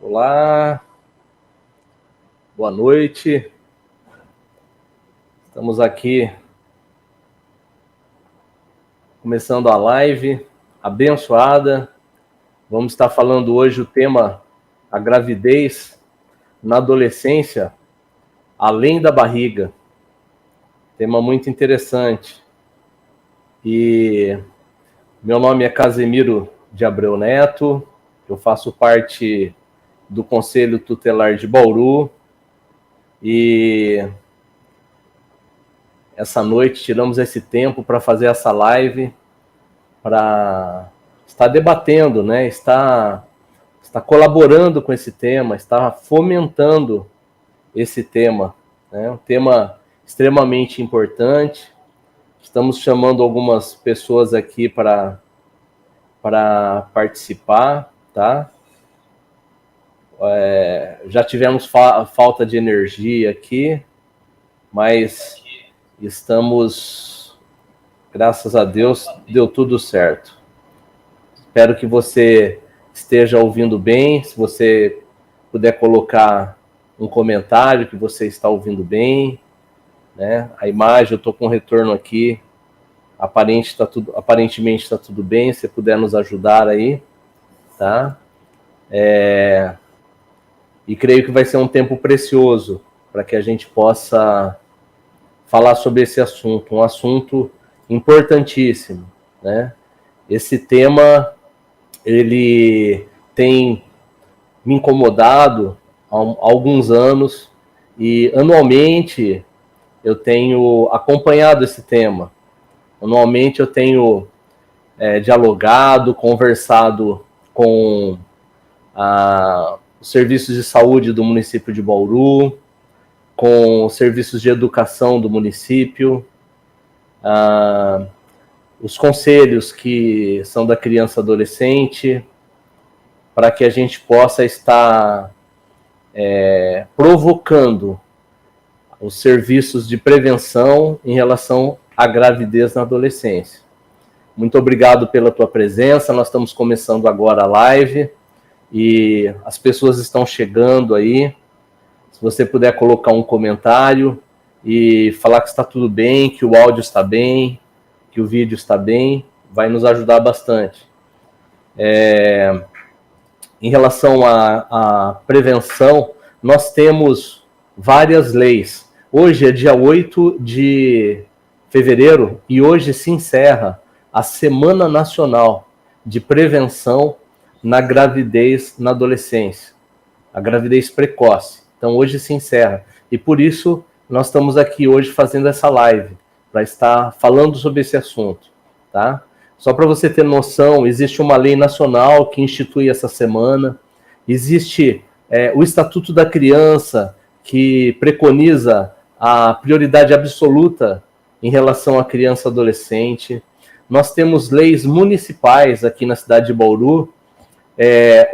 Olá, boa noite. Estamos aqui começando a live abençoada. Vamos estar falando hoje o tema a gravidez na adolescência, além da barriga. Tema muito interessante. E meu nome é Casemiro de Abreu Neto, eu faço parte do Conselho Tutelar de Bauru e essa noite tiramos esse tempo para fazer essa live, para estar debatendo, né? Está colaborando com esse tema, está fomentando esse tema, né? Um tema extremamente importante. Estamos chamando algumas pessoas aqui para participar, tá? Já tivemos falta de energia aqui, mas estamos, graças a Deus, deu tudo certo. Espero que você esteja ouvindo bem. Se você puder colocar um comentário que você está ouvindo bem, né? A imagem, eu estou com retorno aqui. Aparentemente está tudo bem. Se puder nos ajudar aí, tá? E creio que vai ser um tempo precioso para que a gente possa falar sobre esse assunto, um assunto importantíssimo, né? Esse tema, ele tem me incomodado há alguns anos e anualmente eu tenho acompanhado esse tema. Anualmente eu tenho dialogado, conversado com os serviços de saúde do município de Bauru, com os serviços de educação do município, os conselhos que são da criança e adolescente, para que a gente possa estar provocando os serviços de prevenção em relação à gravidez na adolescência. Muito obrigado pela tua presença. Nós estamos começando agora a live e as pessoas estão chegando aí. Se você puder colocar um comentário e falar que está tudo bem, que o áudio está bem, que o vídeo está bem, vai nos ajudar bastante. Em relação à prevenção, nós temos várias leis. Hoje é dia 8 de fevereiro e hoje se encerra a Semana Nacional de Prevenção na Gravidez na Adolescência, a gravidez precoce. Então hoje se encerra. E por isso nós estamos aqui hoje fazendo essa live, para estar falando sobre esse assunto, tá? Só para você ter noção, existe uma lei nacional que institui essa semana, existe o Estatuto da Criança, que preconiza a prioridade absoluta em relação à criança e adolescente. Nós temos leis municipais aqui na cidade de Bauru,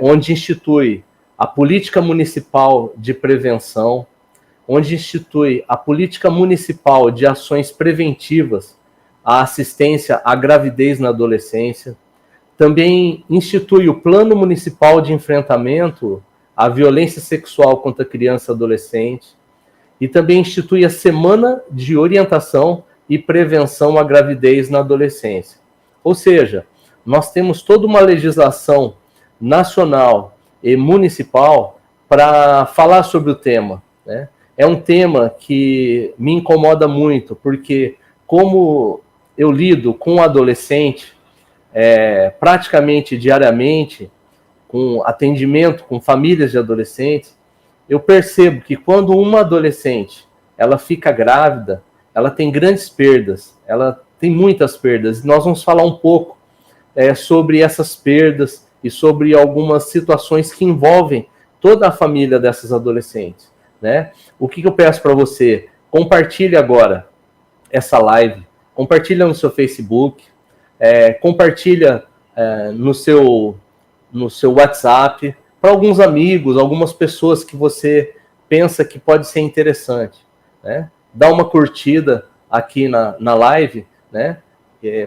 onde institui a política municipal de prevenção, onde institui a política municipal de ações preventivas à assistência à gravidez na adolescência. Também institui o Plano Municipal de Enfrentamento à Violência Sexual contra Criança e Adolescente. E também institui a Semana de Orientação e Prevenção à Gravidez na Adolescência. Ou seja, nós temos toda uma legislação nacional e municipal para falar sobre o tema, né? É um tema que me incomoda muito, porque como eu lido com um adolescente praticamente diariamente, com atendimento com famílias de adolescentes, eu percebo que quando uma adolescente ela fica grávida, ela tem grandes perdas, ela tem muitas perdas. Nós vamos falar um pouco sobre essas perdas e sobre algumas situações que envolvem toda a família dessas adolescentes, né? O que eu peço para você? Compartilhe agora essa live, compartilha no seu Facebook, compartilha no seu WhatsApp, para alguns amigos, algumas pessoas que você pensa que pode ser interessante, né? Dá uma curtida aqui na live, né?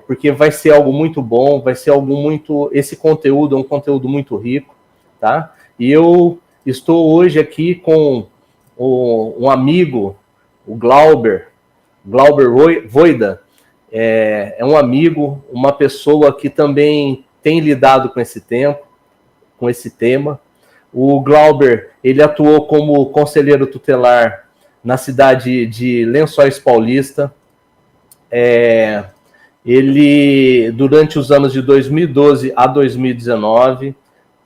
Porque vai ser algo muito bom, vai ser algo muito... Esse conteúdo é um conteúdo muito rico, tá? E eu estou hoje aqui com um amigo, o Glauber Voida. É um amigo, uma pessoa que também tem lidado com esse tema. O Glauber, ele atuou como conselheiro tutelar na cidade de Lençóis Paulista. Ele, durante os anos de 2012 a 2019,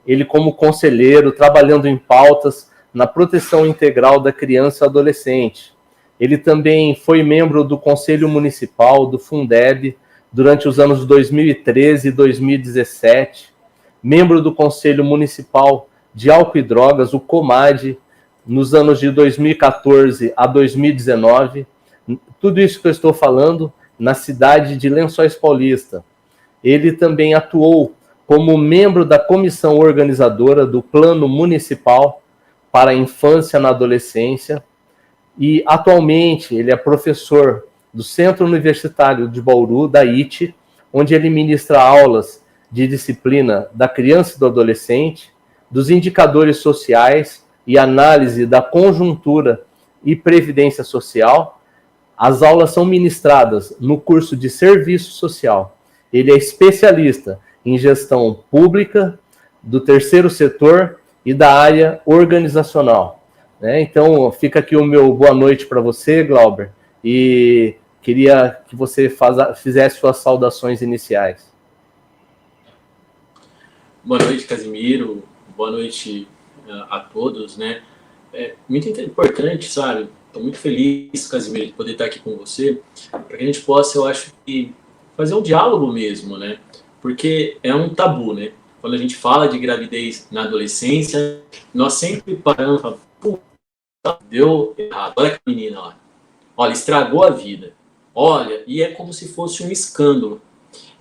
ele como conselheiro, trabalhando em pautas na proteção integral da criança e adolescente. Ele também foi membro do Conselho Municipal, do Fundeb, durante os anos 2013 e 2017, membro do Conselho Municipal de Álcool e Drogas, o COMAD, nos anos de 2014 a 2019. Tudo isso que eu estou falando na cidade de Lençóis Paulista. Ele também atuou como membro da comissão organizadora do Plano Municipal para a Infância na Adolescência, e atualmente ele é professor do Centro Universitário de Bauru, da IT, onde ele ministra aulas de disciplina da criança e do adolescente, dos indicadores sociais e análise da conjuntura e previdência social. As aulas são ministradas no curso de serviço social. Ele é especialista em gestão pública, do terceiro setor e da área organizacional. Então, fica aqui o meu boa noite para você, Glauber, e queria que você fizesse suas saudações iniciais. Boa noite, Casimiro. Boa noite a todos, né? É muito importante, sabe? Estou muito feliz, Casimiro, de poder estar aqui com você, para que a gente possa, eu acho que, fazer um diálogo mesmo, né? Porque é um tabu, né? Quando a gente fala de gravidez na adolescência, nós sempre paramos e falamos, deu errado, olha a menina lá, olha, estragou a vida, olha, e é como se fosse um escândalo.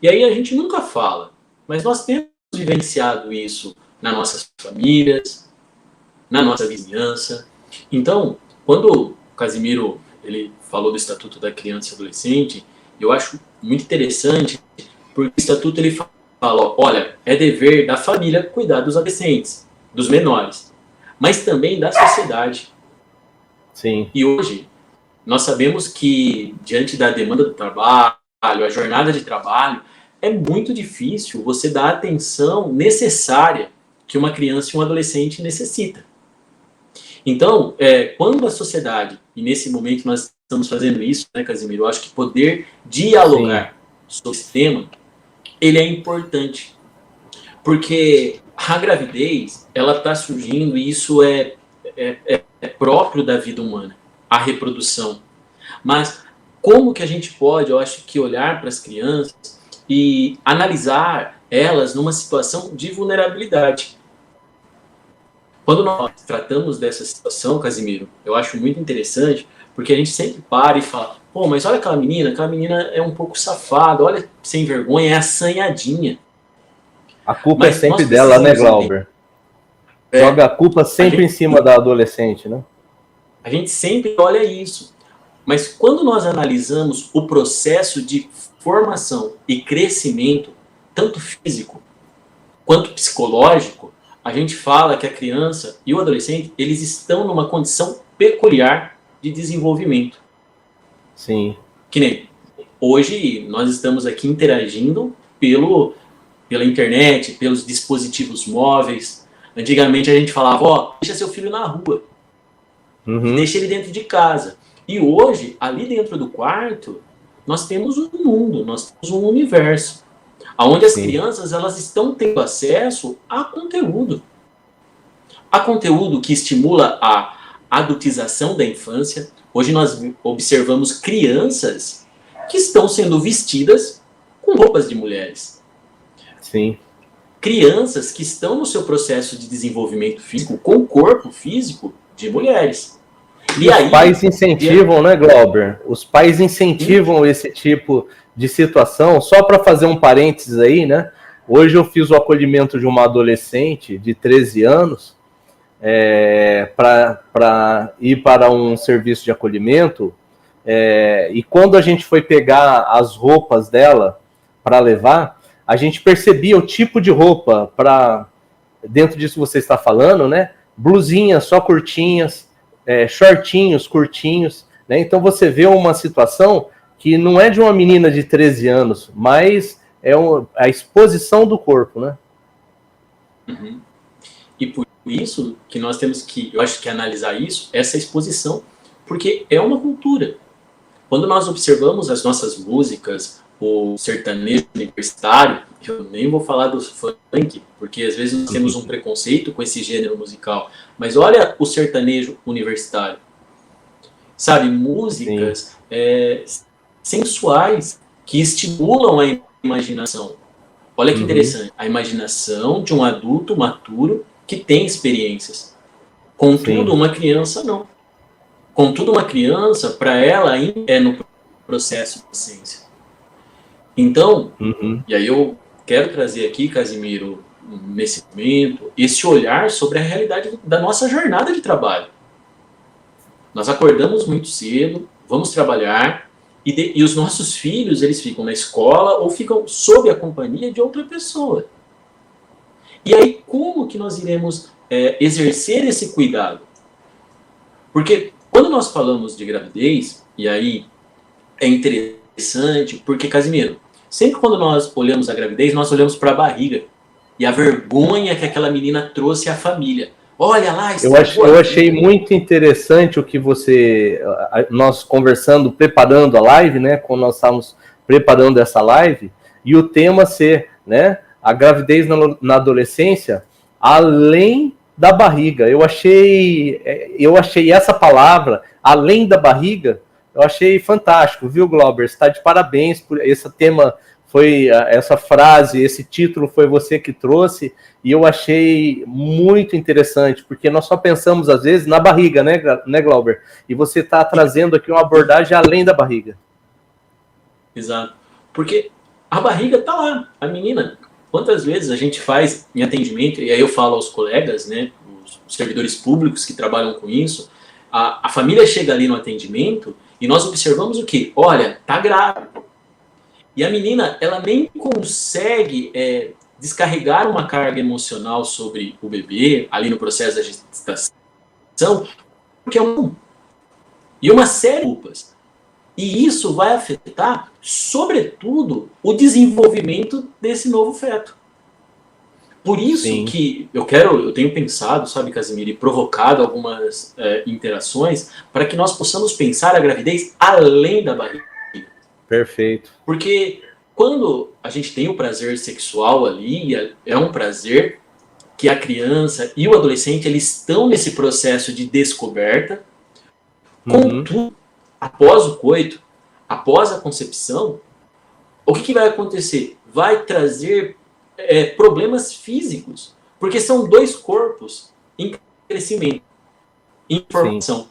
E aí a gente nunca fala, mas nós temos vivenciado isso nas nossas famílias, na nossa vizinhança. Então, quando o Casimiro ele falou do Estatuto da Criança e Adolescente, eu acho muito interessante, porque o Estatuto ele fala, olha, é dever da família cuidar dos adolescentes, dos menores, mas também da sociedade. Sim. E hoje, nós sabemos que, diante da demanda do trabalho, a jornada de trabalho, é muito difícil você dar a atenção necessária que uma criança e um adolescente necessita. Então, quando a sociedade, e nesse momento nós estamos fazendo isso, né, Casimiro, eu acho que poder dialogar sobre esse tema, ele é importante. Porque a gravidez, ela está surgindo, e isso é próprio da vida humana, a reprodução. Mas como que a gente pode, eu acho que, olhar para as crianças e analisar elas numa situação de vulnerabilidade? Quando nós tratamos dessa situação, Casimiro, eu acho muito interessante, porque a gente sempre para e fala, pô, mas olha aquela menina é um pouco safada, olha, sem vergonha, é assanhadinha. A culpa é sempre dela, né, Glauber? Joga a culpa sempre em cima da adolescente, né? A gente sempre olha isso. Mas quando nós analisamos o processo de formação e crescimento, tanto físico quanto psicológico, a gente fala que a criança e o adolescente, eles estão numa condição peculiar de desenvolvimento. Sim. Que nem hoje nós estamos aqui interagindo pela internet, pelos dispositivos móveis. Antigamente a gente falava, ó, deixa seu filho na rua, deixa ele dentro de casa. E hoje, ali dentro do quarto, nós temos um mundo, nós temos um universo, onde as crianças elas estão tendo acesso a conteúdo. A conteúdo que estimula a adultização da infância. Hoje nós observamos crianças que estão sendo vestidas com roupas de mulheres. Sim. Crianças que estão no seu processo de desenvolvimento físico com o corpo físico de mulheres. E os pais incentivam, né, Glauber? Os pais incentivam esse tipo de situação. Só para fazer um parênteses aí, né? Hoje eu fiz o acolhimento de uma adolescente de 13 anos para ir para um serviço de acolhimento. E quando a gente foi pegar as roupas dela para levar, a gente percebia o tipo de roupa dentro disso que você está falando, né? blusinhas só curtinhas, shortinhos curtinhos, né? Então você vê uma situação que não é de uma menina de 13 anos, mas a exposição do corpo, né? Uhum. E por isso que nós temos que, eu acho que analisar isso, essa exposição, porque é uma cultura. Quando nós observamos as nossas músicas, o sertanejo universitário, eu nem vou falar do funk, porque às vezes nós temos um preconceito com esse gênero musical, mas olha o sertanejo universitário. Sabe, músicas sensuais que estimulam a imaginação. Olha que interessante, a imaginação de um adulto maturo que tem experiências. Contudo, uma criança não. Contudo, uma criança, para ela, ainda é no processo de docência. Então, e aí eu quero trazer aqui, Casimiro, nesse momento, esse olhar sobre a realidade da nossa jornada de trabalho. Nós acordamos muito cedo, vamos trabalhar, e os nossos filhos, eles ficam na escola ou ficam sob a companhia de outra pessoa. E aí, como que nós iremos exercer esse cuidado? Porque quando nós falamos de gravidez, e aí é interessante, porque, Casimiro, sempre quando nós olhamos a gravidez, nós olhamos para a barriga. E a vergonha que aquela menina trouxe à família. Olha lá, eu achei muito interessante o que nós conversando, preparando a live, né? Quando nós estávamos preparando essa live, e o tema ser, né? A gravidez na adolescência, além da barriga. Eu achei essa palavra, além da barriga, eu achei fantástico, viu, Glauber? Você está de parabéns por esse tema. Essa frase, esse título foi você que trouxe, e eu achei muito interessante, porque nós só pensamos, às vezes, na barriga, né, Glauber? E você está trazendo aqui uma abordagem além da barriga. Exato. Porque a barriga está lá, a menina. Quantas vezes a gente faz em atendimento, e aí eu falo aos colegas, né, os servidores públicos que trabalham com isso, a família chega ali no atendimento e nós observamos o quê? Olha, tá grave. E a menina, ela nem consegue descarregar uma carga emocional sobre o bebê, ali no processo da gestação, porque e uma série de culpas. E isso vai afetar, sobretudo, o desenvolvimento desse novo feto. Por isso que eu tenho pensado, sabe, Casimiro, e provocado algumas interações para que nós possamos pensar a gravidez além da barriga. Perfeito. Porque quando a gente tem o prazer sexual ali, é um prazer que a criança e o adolescente eles estão nesse processo de descoberta. Contudo, após o coito, após a concepção, o que vai acontecer? Vai trazer problemas físicos, porque são dois corpos em crescimento, em formação.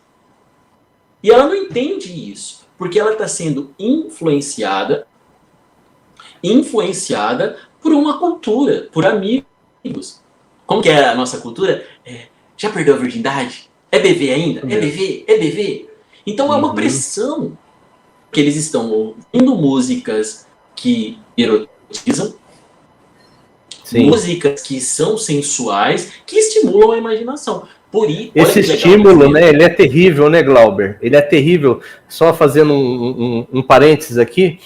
E ela não entende isso, porque ela está sendo influenciada por uma cultura, por amigos. Como que é a nossa cultura? Já perdeu a virgindade? É bebê ainda? É bebê? É bebê? Então é uma pressão que eles estão ouvindo músicas que erotizam, músicas que são sensuais, que estimulam a imaginação. Esse estímulo, né, ele é terrível, né, Glauber? Ele é terrível. Só fazendo um parênteses aqui,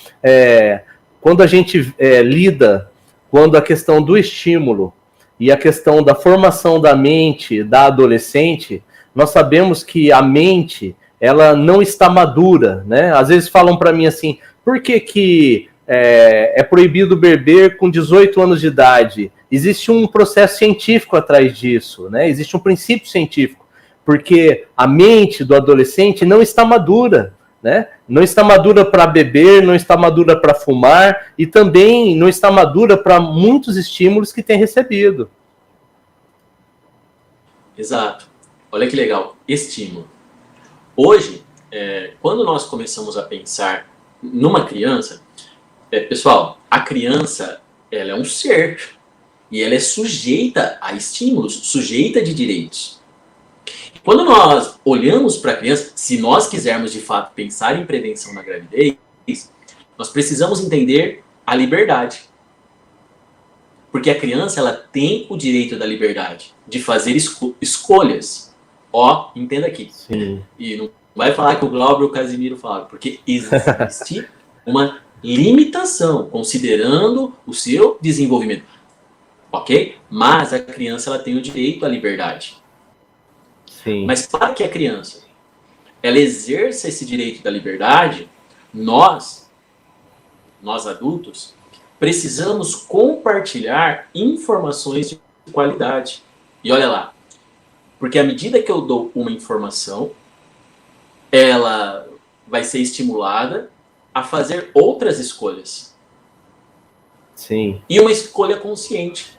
quando a gente lida, quando a questão do estímulo e a questão da formação da mente da adolescente, nós sabemos que a mente, ela não está madura, né? Às vezes falam para mim assim, por que é proibido beber com 18 anos de idade? Existe um processo científico atrás disso, né? Existe um princípio científico, porque a mente do adolescente não está madura, né? Não está madura para beber, não está madura para fumar e também não está madura para muitos estímulos que tem recebido. Exato. Olha que legal, estímulo. Hoje, quando nós começamos a pensar numa criança, pessoal, a criança ela é um ser e ela é sujeita a estímulos, sujeita de direitos. Quando nós olhamos para a criança, se nós quisermos de fato pensar em prevenção na gravidez, nós precisamos entender a liberdade. Porque a criança, ela tem o direito da liberdade de fazer escolhas. Ó, entenda aqui. Sim. E não vai falar que o Glauber e o Casimiro falaram, porque existe uma limitação, considerando o seu desenvolvimento. Ok? Mas a criança, ela tem o direito à liberdade. Sim. Mas para que a criança ela exerça esse direito da liberdade, nós adultos, precisamos compartilhar informações de qualidade. E olha lá, porque à medida que eu dou uma informação, ela vai ser estimulada a fazer outras escolhas. Sim. E uma escolha consciente.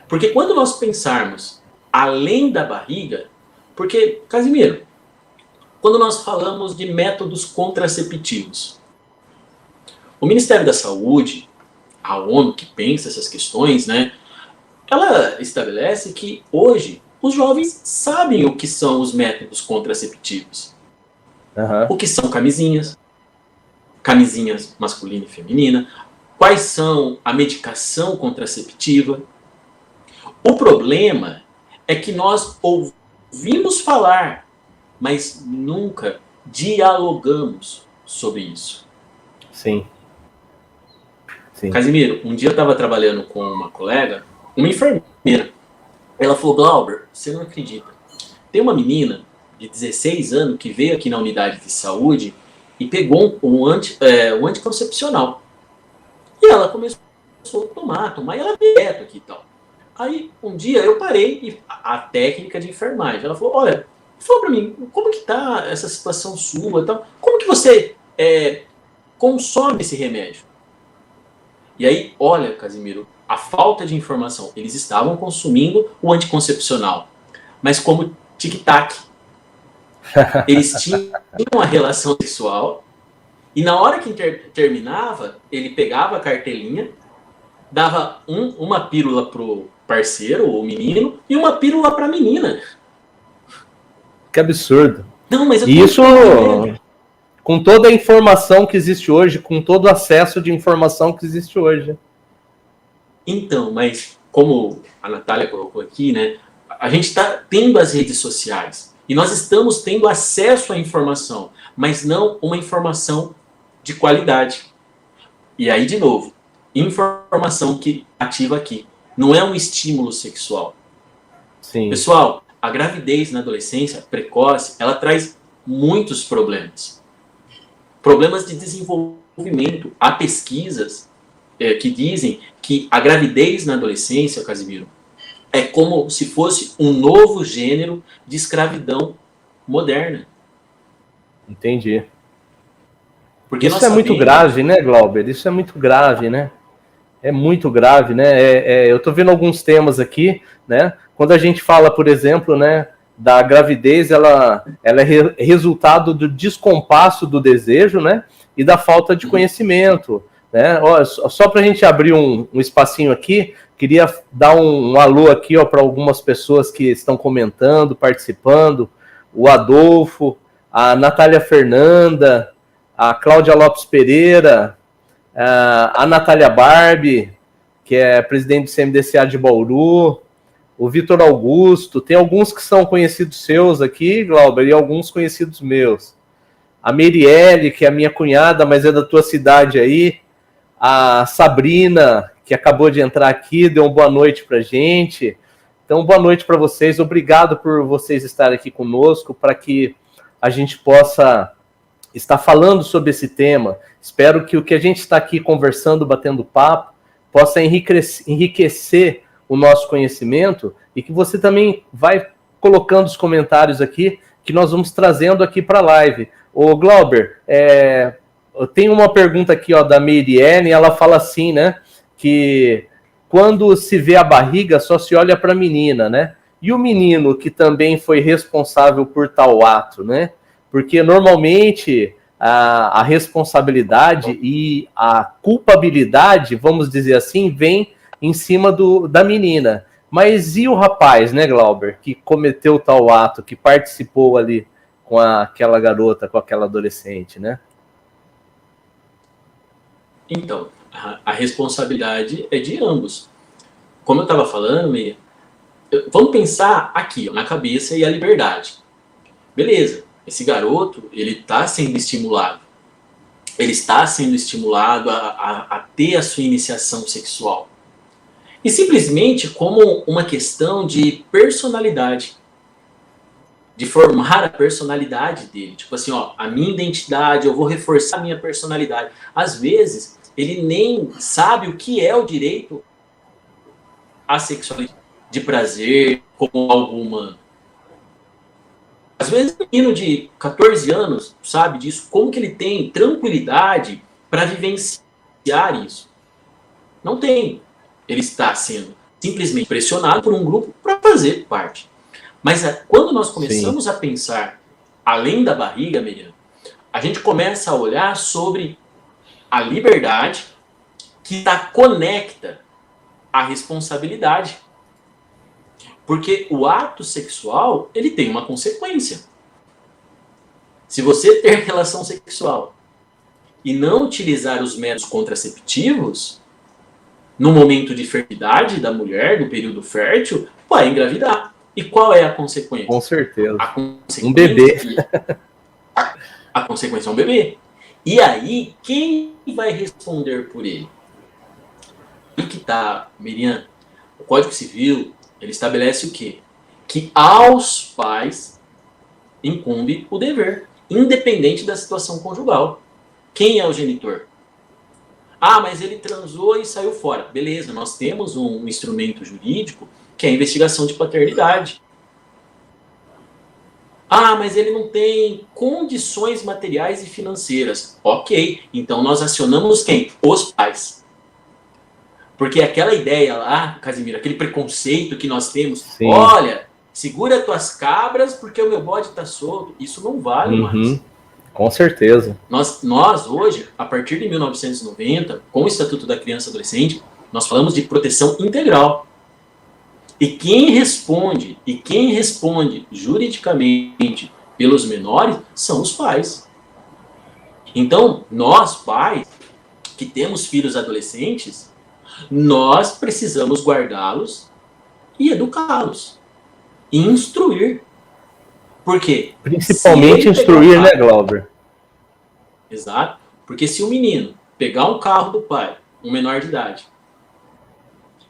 Porque quando nós pensarmos além da barriga, porque, Casimiro, quando nós falamos de métodos contraceptivos, o Ministério da Saúde, a ONU que pensa essas questões, né, ela estabelece que hoje os jovens sabem o que são os métodos contraceptivos. O que são camisinhas masculina e feminina, quais são a medicação contraceptiva. O problema é que nós ouvimos falar, mas nunca dialogamos sobre isso. Sim. Sim. Casimiro, um dia eu estava trabalhando com uma colega, uma enfermeira. Ela falou, Glauber, você não acredita. Tem uma menina de 16 anos que veio aqui na unidade de saúde e pegou um anticoncepcional. E ela começou a tomar, e ela direto aqui e tal. Aí, um dia eu parei e a técnica de enfermagem, ela falou, olha, fala pra mim, como que tá essa situação sua e tal? Como que você consome esse remédio? E aí, olha, Casimiro, a falta de informação. Eles estavam consumindo o anticoncepcional, mas como tic-tac. Eles tinham uma relação sexual e na hora que terminava, ele pegava a cartelinha, dava uma pílula pro parceiro, ou menino, e uma pílula pra menina. Que absurdo. Não, mas isso com toda a informação que existe hoje, com todo o acesso de informação que existe hoje. Então, mas como a Natália colocou aqui, né, a gente está tendo as redes sociais e nós estamos tendo acesso à informação, mas não uma informação de qualidade. E aí, de novo, informação que ativa aqui. Não é um estímulo sexual. Sim. Pessoal, a gravidez na adolescência precoce, ela traz muitos problemas. Problemas de desenvolvimento. Há pesquisas que dizem que a gravidez na adolescência, Casimiro, é como se fosse um novo gênero de escravidão moderna. Entendi. Porque isso é muito grave, né, Glauber? Isso é muito grave, né? É muito grave, né? Eu estou vendo alguns temas aqui, né? Quando a gente fala, por exemplo, né, da gravidez, ela é resultado do descompasso do desejo, né? E da falta de conhecimento, né? Ó, só para a gente abrir um espacinho aqui, queria dar um alô aqui para algumas pessoas que estão comentando, participando. O Adolfo, a Natália Fernanda, a Cláudia Lopes Pereira, a Natália Barbie, que é presidente do CMDCA de Bauru, o Vitor Augusto, tem alguns que são conhecidos seus aqui, Glauber, e alguns conhecidos meus. A Merielle, que é a minha cunhada, mas é da tua cidade aí. A Sabrina, que acabou de entrar aqui, deu uma boa noite pra gente. Então, boa noite para vocês. Obrigado por vocês estarem aqui conosco, para que a gente possa estar falando sobre esse tema. Espero que o que a gente está aqui conversando, batendo papo, possa enriquecer o nosso conhecimento e que você também vai colocando os comentários aqui, que nós vamos trazendo aqui para a live. Ô, Glauber, eu tenho uma pergunta aqui, ó, da Miriane, ela fala assim, né, que quando se vê a barriga, só se olha para a menina, né? E o menino que também foi responsável por tal ato, né? Porque normalmente a responsabilidade e a culpabilidade, vamos dizer assim, vem em cima da menina. Mas e o rapaz, né, Glauber, que cometeu tal ato, que participou ali com aquela garota, com aquela adolescente, né? Então, a responsabilidade é de ambos. como eu estava falando, Meia, vamos pensar aqui, ó, na cabeça e a liberdade. Beleza, esse garoto, ele está sendo estimulado. Ele está sendo estimulado a ter a sua iniciação sexual. E simplesmente como uma questão de personalidade. De formar a personalidade dele. Tipo assim, ó, a minha identidade, eu vou reforçar a minha personalidade. Às vezes, ele nem sabe o que é o direito à sexualidade, de prazer, como algo humano. Às vezes, um menino de 14 anos sabe disso, como que ele tem tranquilidade para vivenciar isso. Não tem. Ele está sendo simplesmente pressionado por um grupo para fazer parte. Mas quando nós começamos a pensar além da barriga, Miriam, a gente começa a olhar sobre a liberdade que está conecta à responsabilidade. Porque o ato sexual, ele tem uma consequência. Se você ter relação sexual e não utilizar os métodos contraceptivos, no momento de fertilidade da mulher, no período fértil, vai engravidar. E qual é a consequência? Com certeza. A consequência Um bebê. A consequência é um bebê. E aí, quem vai responder por ele? E que tá, Miriam, o Código Civil, ele estabelece o quê? Que aos pais incumbe o dever, independente da situação conjugal. Quem é o genitor? Ah, mas ele transou e saiu fora. Beleza, nós temos um instrumento jurídico que é a investigação de paternidade. Ah, mas ele não tem condições materiais e financeiras. Ok, então nós acionamos quem? Os pais. Porque aquela ideia lá, Casimiro, aquele preconceito que nós temos, Sim. Olha, segura tuas cabras porque o meu bode está solto, isso não vale mais. Com certeza. Nós hoje, a partir de 1990, com o Estatuto da Criança e Adolescente, nós falamos de proteção integral. E quem responde juridicamente pelos menores são os pais. Então, nós pais que temos filhos adolescentes, nós precisamos guardá-los e educá-los. E instruir. Por quê? Principalmente instruir, né, Glauber? Exato. Porque se o menino pegar um carro do pai, um menor de idade,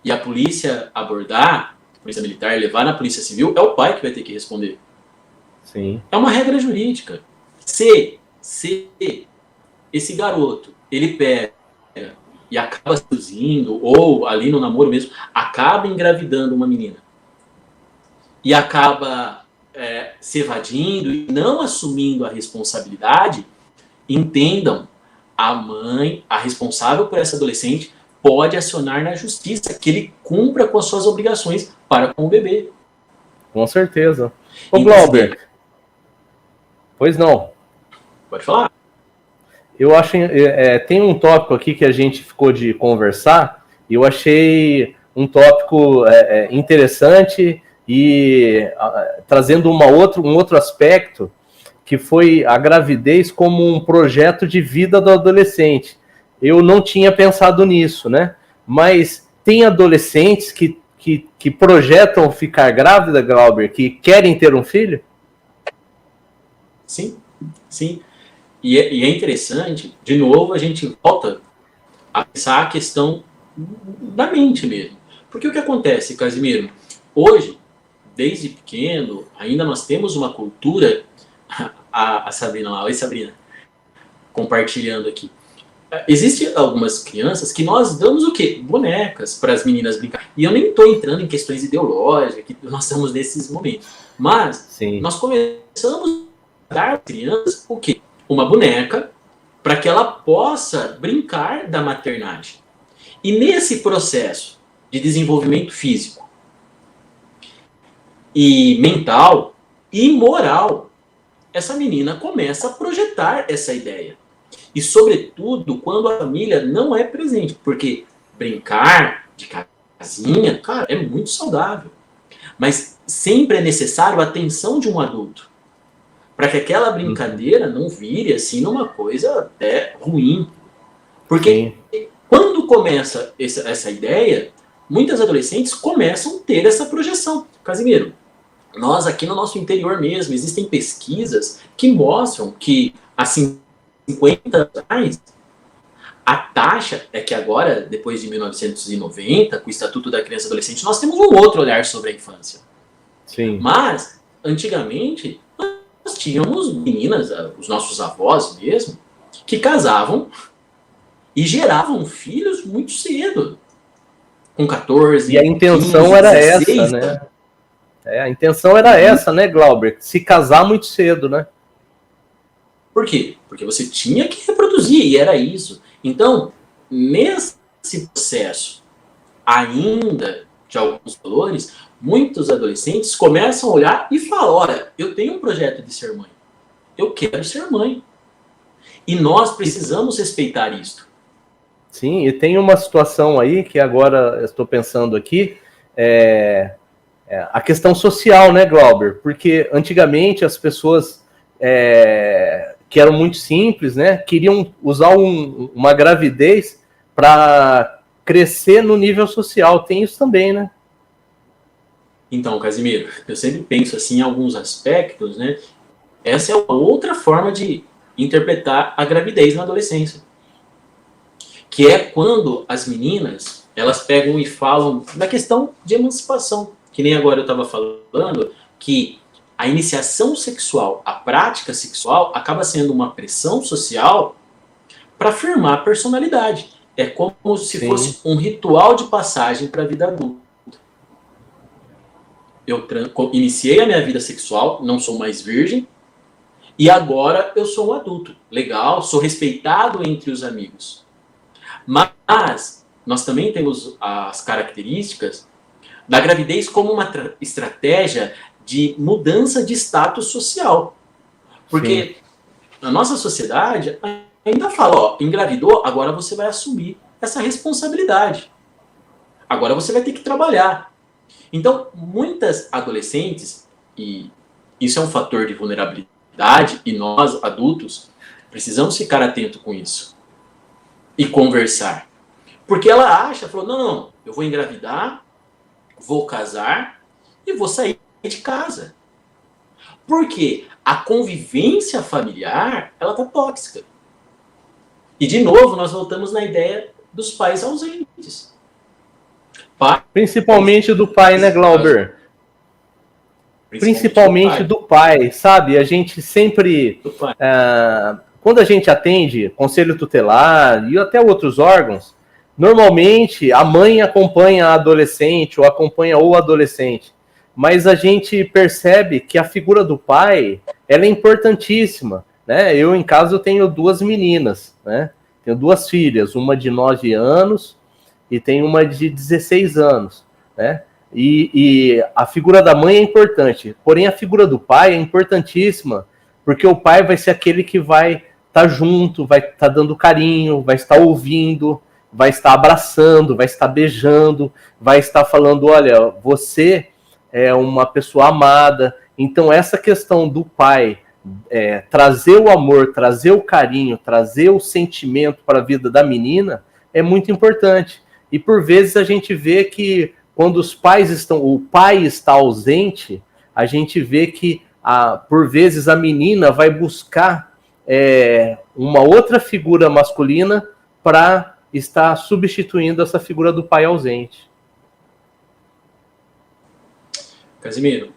e a polícia abordar, a polícia militar levar na polícia civil, é o pai que vai ter que responder. Sim. É uma regra jurídica. Se esse garoto, ele pega e acaba seduzindo, ou ali no namoro mesmo, acaba engravidando uma menina, e acaba se evadindo e não assumindo a responsabilidade, entendam, a mãe, a responsável por essa adolescente, pode acionar na justiça que ele cumpra com as suas obrigações para com o bebê. Com certeza. Ô, Glauber, pois não. Pode falar. Eu acho, tem um tópico aqui que a gente ficou de conversar, e eu achei um tópico interessante e trazendo um outro aspecto, que foi a gravidez como um projeto de vida do adolescente. Eu não tinha pensado nisso, né? Mas tem adolescentes que projetam ficar grávida, Glauber, que querem ter um filho? Sim, sim. E é interessante, de novo, a gente volta a pensar a questão da mente mesmo. Porque o que acontece, Casimiro? Hoje, desde pequeno, ainda nós temos uma cultura... A Sabrina lá, oi Sabrina, compartilhando aqui. Existem algumas crianças que nós damos o quê? Bonecas para as meninas brincar. E eu nem estou entrando em questões ideológicas, que nós estamos nesses momentos. Mas Sim. Nós começamos a dar às crianças o quê? Uma boneca para que ela possa brincar da maternagem. E nesse processo de desenvolvimento físico e mental e moral, essa menina começa a projetar essa ideia. E, sobretudo, quando a família não é presente. Porque brincar de casinha, cara, é muito saudável. Mas sempre é necessário a atenção de um adulto. Para que aquela brincadeira não vire, assim, numa coisa até ruim. Porque quando começa essa ideia, muitas adolescentes começam a ter essa projeção. Casimiro, nós aqui no nosso interior mesmo, existem pesquisas que mostram que há 50 anos atrás, a taxa é que agora, depois de 1990, com o Estatuto da Criança e Adolescente, nós temos um outro olhar sobre a infância. Sim. Mas, antigamente, nós tínhamos meninas, os nossos avós mesmo, que casavam e geravam filhos muito cedo. Com 14, E a intenção 15, era 16, essa, né? A intenção era essa, né, Glauber? Se casar muito cedo, né? Por quê? Porque você tinha que reproduzir, e era isso. Então, nesse processo ainda de alguns valores, muitos adolescentes começam a olhar e falam, olha, eu tenho um projeto de ser mãe. Eu quero ser mãe. E nós precisamos respeitar isso. Sim, e tem uma situação aí que agora eu estou pensando aqui, a questão social, né, Glauber? Porque antigamente as pessoas que eram muito simples, né, queriam usar uma gravidez para crescer no nível social. Tem isso também, né? Então, Casimiro, eu sempre penso assim em alguns aspectos, né? Essa é uma outra forma de interpretar a gravidez na adolescência. Que é quando as meninas, elas pegam e falam da questão de emancipação. Que nem agora eu estava falando, que a iniciação sexual, a prática sexual, acaba sendo uma pressão social para afirmar a personalidade. É como se Sim. fosse um ritual de passagem para a vida adulta. Eu iniciei a minha vida sexual, não sou mais virgem, e agora eu sou um adulto. Legal, sou respeitado entre os amigos. Mas nós também temos as características da gravidez como uma estratégia de mudança de status social. Porque a nossa sociedade ainda fala, ó, engravidou, agora você vai assumir essa responsabilidade. Agora você vai ter que trabalhar. Então, muitas adolescentes, e isso é um fator de vulnerabilidade, e nós, adultos, precisamos ficar atentos com isso. E conversar. Porque ela acha, falou, não, eu vou engravidar, vou casar e vou sair de casa. Porque a convivência familiar, ela tá tóxica. E, de novo, nós voltamos na ideia dos pais ausentes. Principalmente do pai, né, Glauber? Principalmente do pai, sabe? A gente sempre... quando a gente atende conselho tutelar e até outros órgãos, normalmente a mãe acompanha a adolescente ou acompanha o adolescente. Mas a gente percebe que a figura do pai, ela é importantíssima, né? Eu, em casa, eu tenho 2 meninas, né? Tenho 2 filhas, uma de 9 anos e tem uma de 16 anos, né? E a figura da mãe é importante, porém a figura do pai é importantíssima, porque o pai vai ser aquele que vai estar junto, vai estar dando carinho, vai estar ouvindo, vai estar abraçando, vai estar beijando, vai estar falando, olha, você é uma pessoa amada. Então essa questão do pai trazer o amor, trazer o carinho, trazer o sentimento para a vida da menina é muito importante. E por vezes a gente vê que quando os pais o pai está ausente, a gente vê que por vezes a menina vai buscar uma outra figura masculina para estar substituindo essa figura do pai ausente. Casimiro,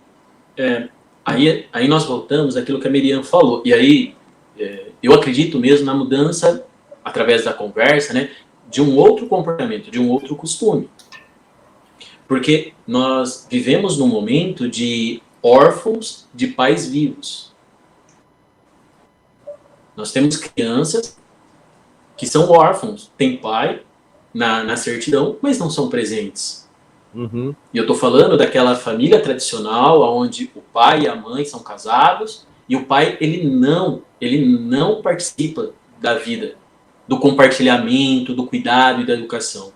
aí nós voltamos àquilo que a Miriam falou. E aí eu acredito mesmo na mudança, através da conversa, né, de um outro comportamento, de um outro costume. Porque nós vivemos num momento de órfãos de pais vivos. Nós temos crianças que são órfãos, têm pai na certidão, mas não são presentes. Uhum. E eu estou falando daquela família tradicional, onde o pai e a mãe são casados, e o pai ele não participa da vida, do compartilhamento, do cuidado e da educação.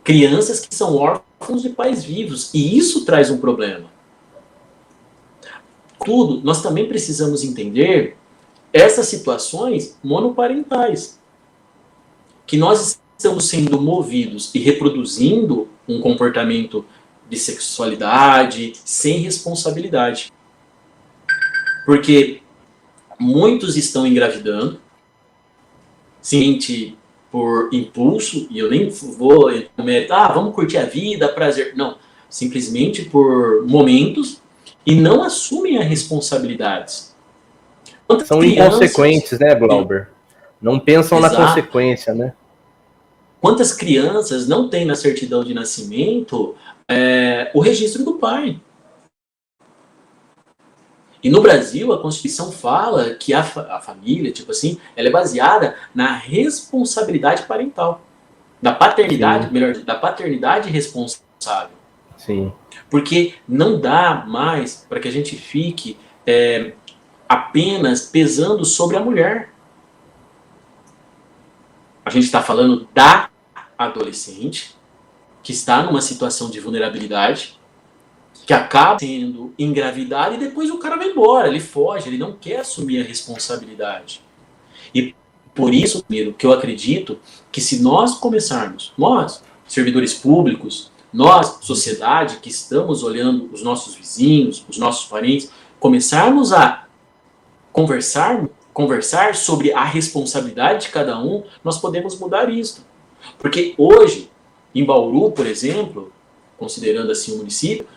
Crianças que são órfãos de pais vivos, e isso traz um problema. Tudo, nós também precisamos entender essas situações monoparentais, que nós estamos sendo movidos e reproduzindo um comportamento de sexualidade sem responsabilidade. Porque muitos estão engravidando, simplesmente por impulso, e eu nem vou no mérito, vamos curtir a vida, prazer. Não, simplesmente por momentos, e não assumem as responsabilidades. São inconsequentes, né, Glauber? Não pensam na consequência, né? Quantas crianças não têm na certidão de nascimento o registro do pai? E no Brasil, a Constituição fala que a família, tipo assim, ela é baseada na responsabilidade parental. Da paternidade, melhor, da paternidade responsável. Sim. Porque não dá mais para que a gente fique apenas pesando sobre a mulher. A gente está falando da adolescente que está numa situação de vulnerabilidade, que acaba sendo engravidada e depois o cara vai embora, ele foge, ele não quer assumir a responsabilidade. E por isso, primeiro, que eu acredito que se nós começarmos, nós, servidores públicos, nós, sociedade, que estamos olhando os nossos vizinhos, os nossos parentes, começarmos a conversar sobre a responsabilidade de cada um, nós podemos mudar isso. Porque hoje, em Bauru, por exemplo, considerando assim o município,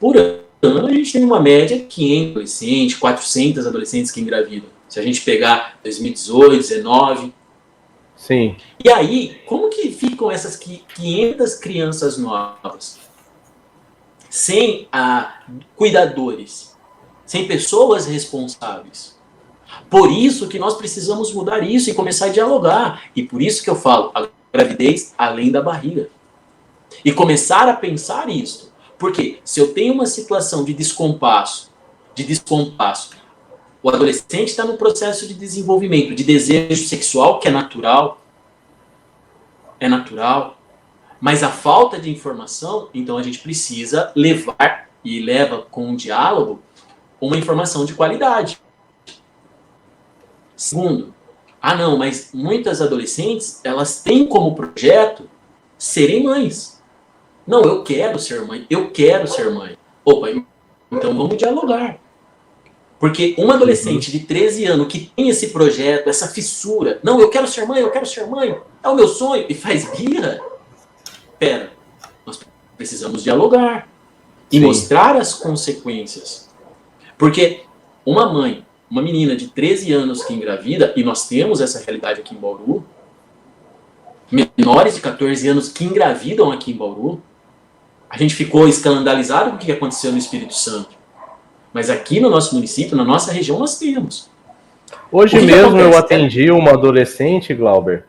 por ano a gente tem uma média de 500 adolescentes, 400 adolescentes que engravidam. Se a gente pegar 2018, 2019. Sim. E aí, como que ficam essas 500 crianças novas? Sem cuidadores, sem pessoas responsáveis. Por isso que nós precisamos mudar isso e começar a dialogar. E por isso que eu falo, a gravidez além da barriga. E começar a pensar isso. Porque se eu tenho uma situação de descompasso, o adolescente está no processo de desenvolvimento, de desejo sexual, que é natural, mas a falta de informação, então a gente precisa levar, e leva com um diálogo, uma informação de qualidade. Segundo, não, mas muitas adolescentes, elas têm como projeto serem mães. Não, eu quero ser mãe. Opa, então vamos dialogar. Porque um adolescente de 13 anos que tem esse projeto, essa fissura, não, eu quero ser mãe, é o meu sonho, e faz birra, nós precisamos dialogar e mostrar as consequências. Porque uma mãe, uma menina de 13 anos que engravida, e nós temos essa realidade aqui em Bauru, menores de 14 anos que engravidam aqui em Bauru, a gente ficou escandalizado com o que aconteceu no Espírito Santo. Mas aqui no nosso município, na nossa região, nós temos. Hoje mesmo eu atendi uma adolescente, Glauber.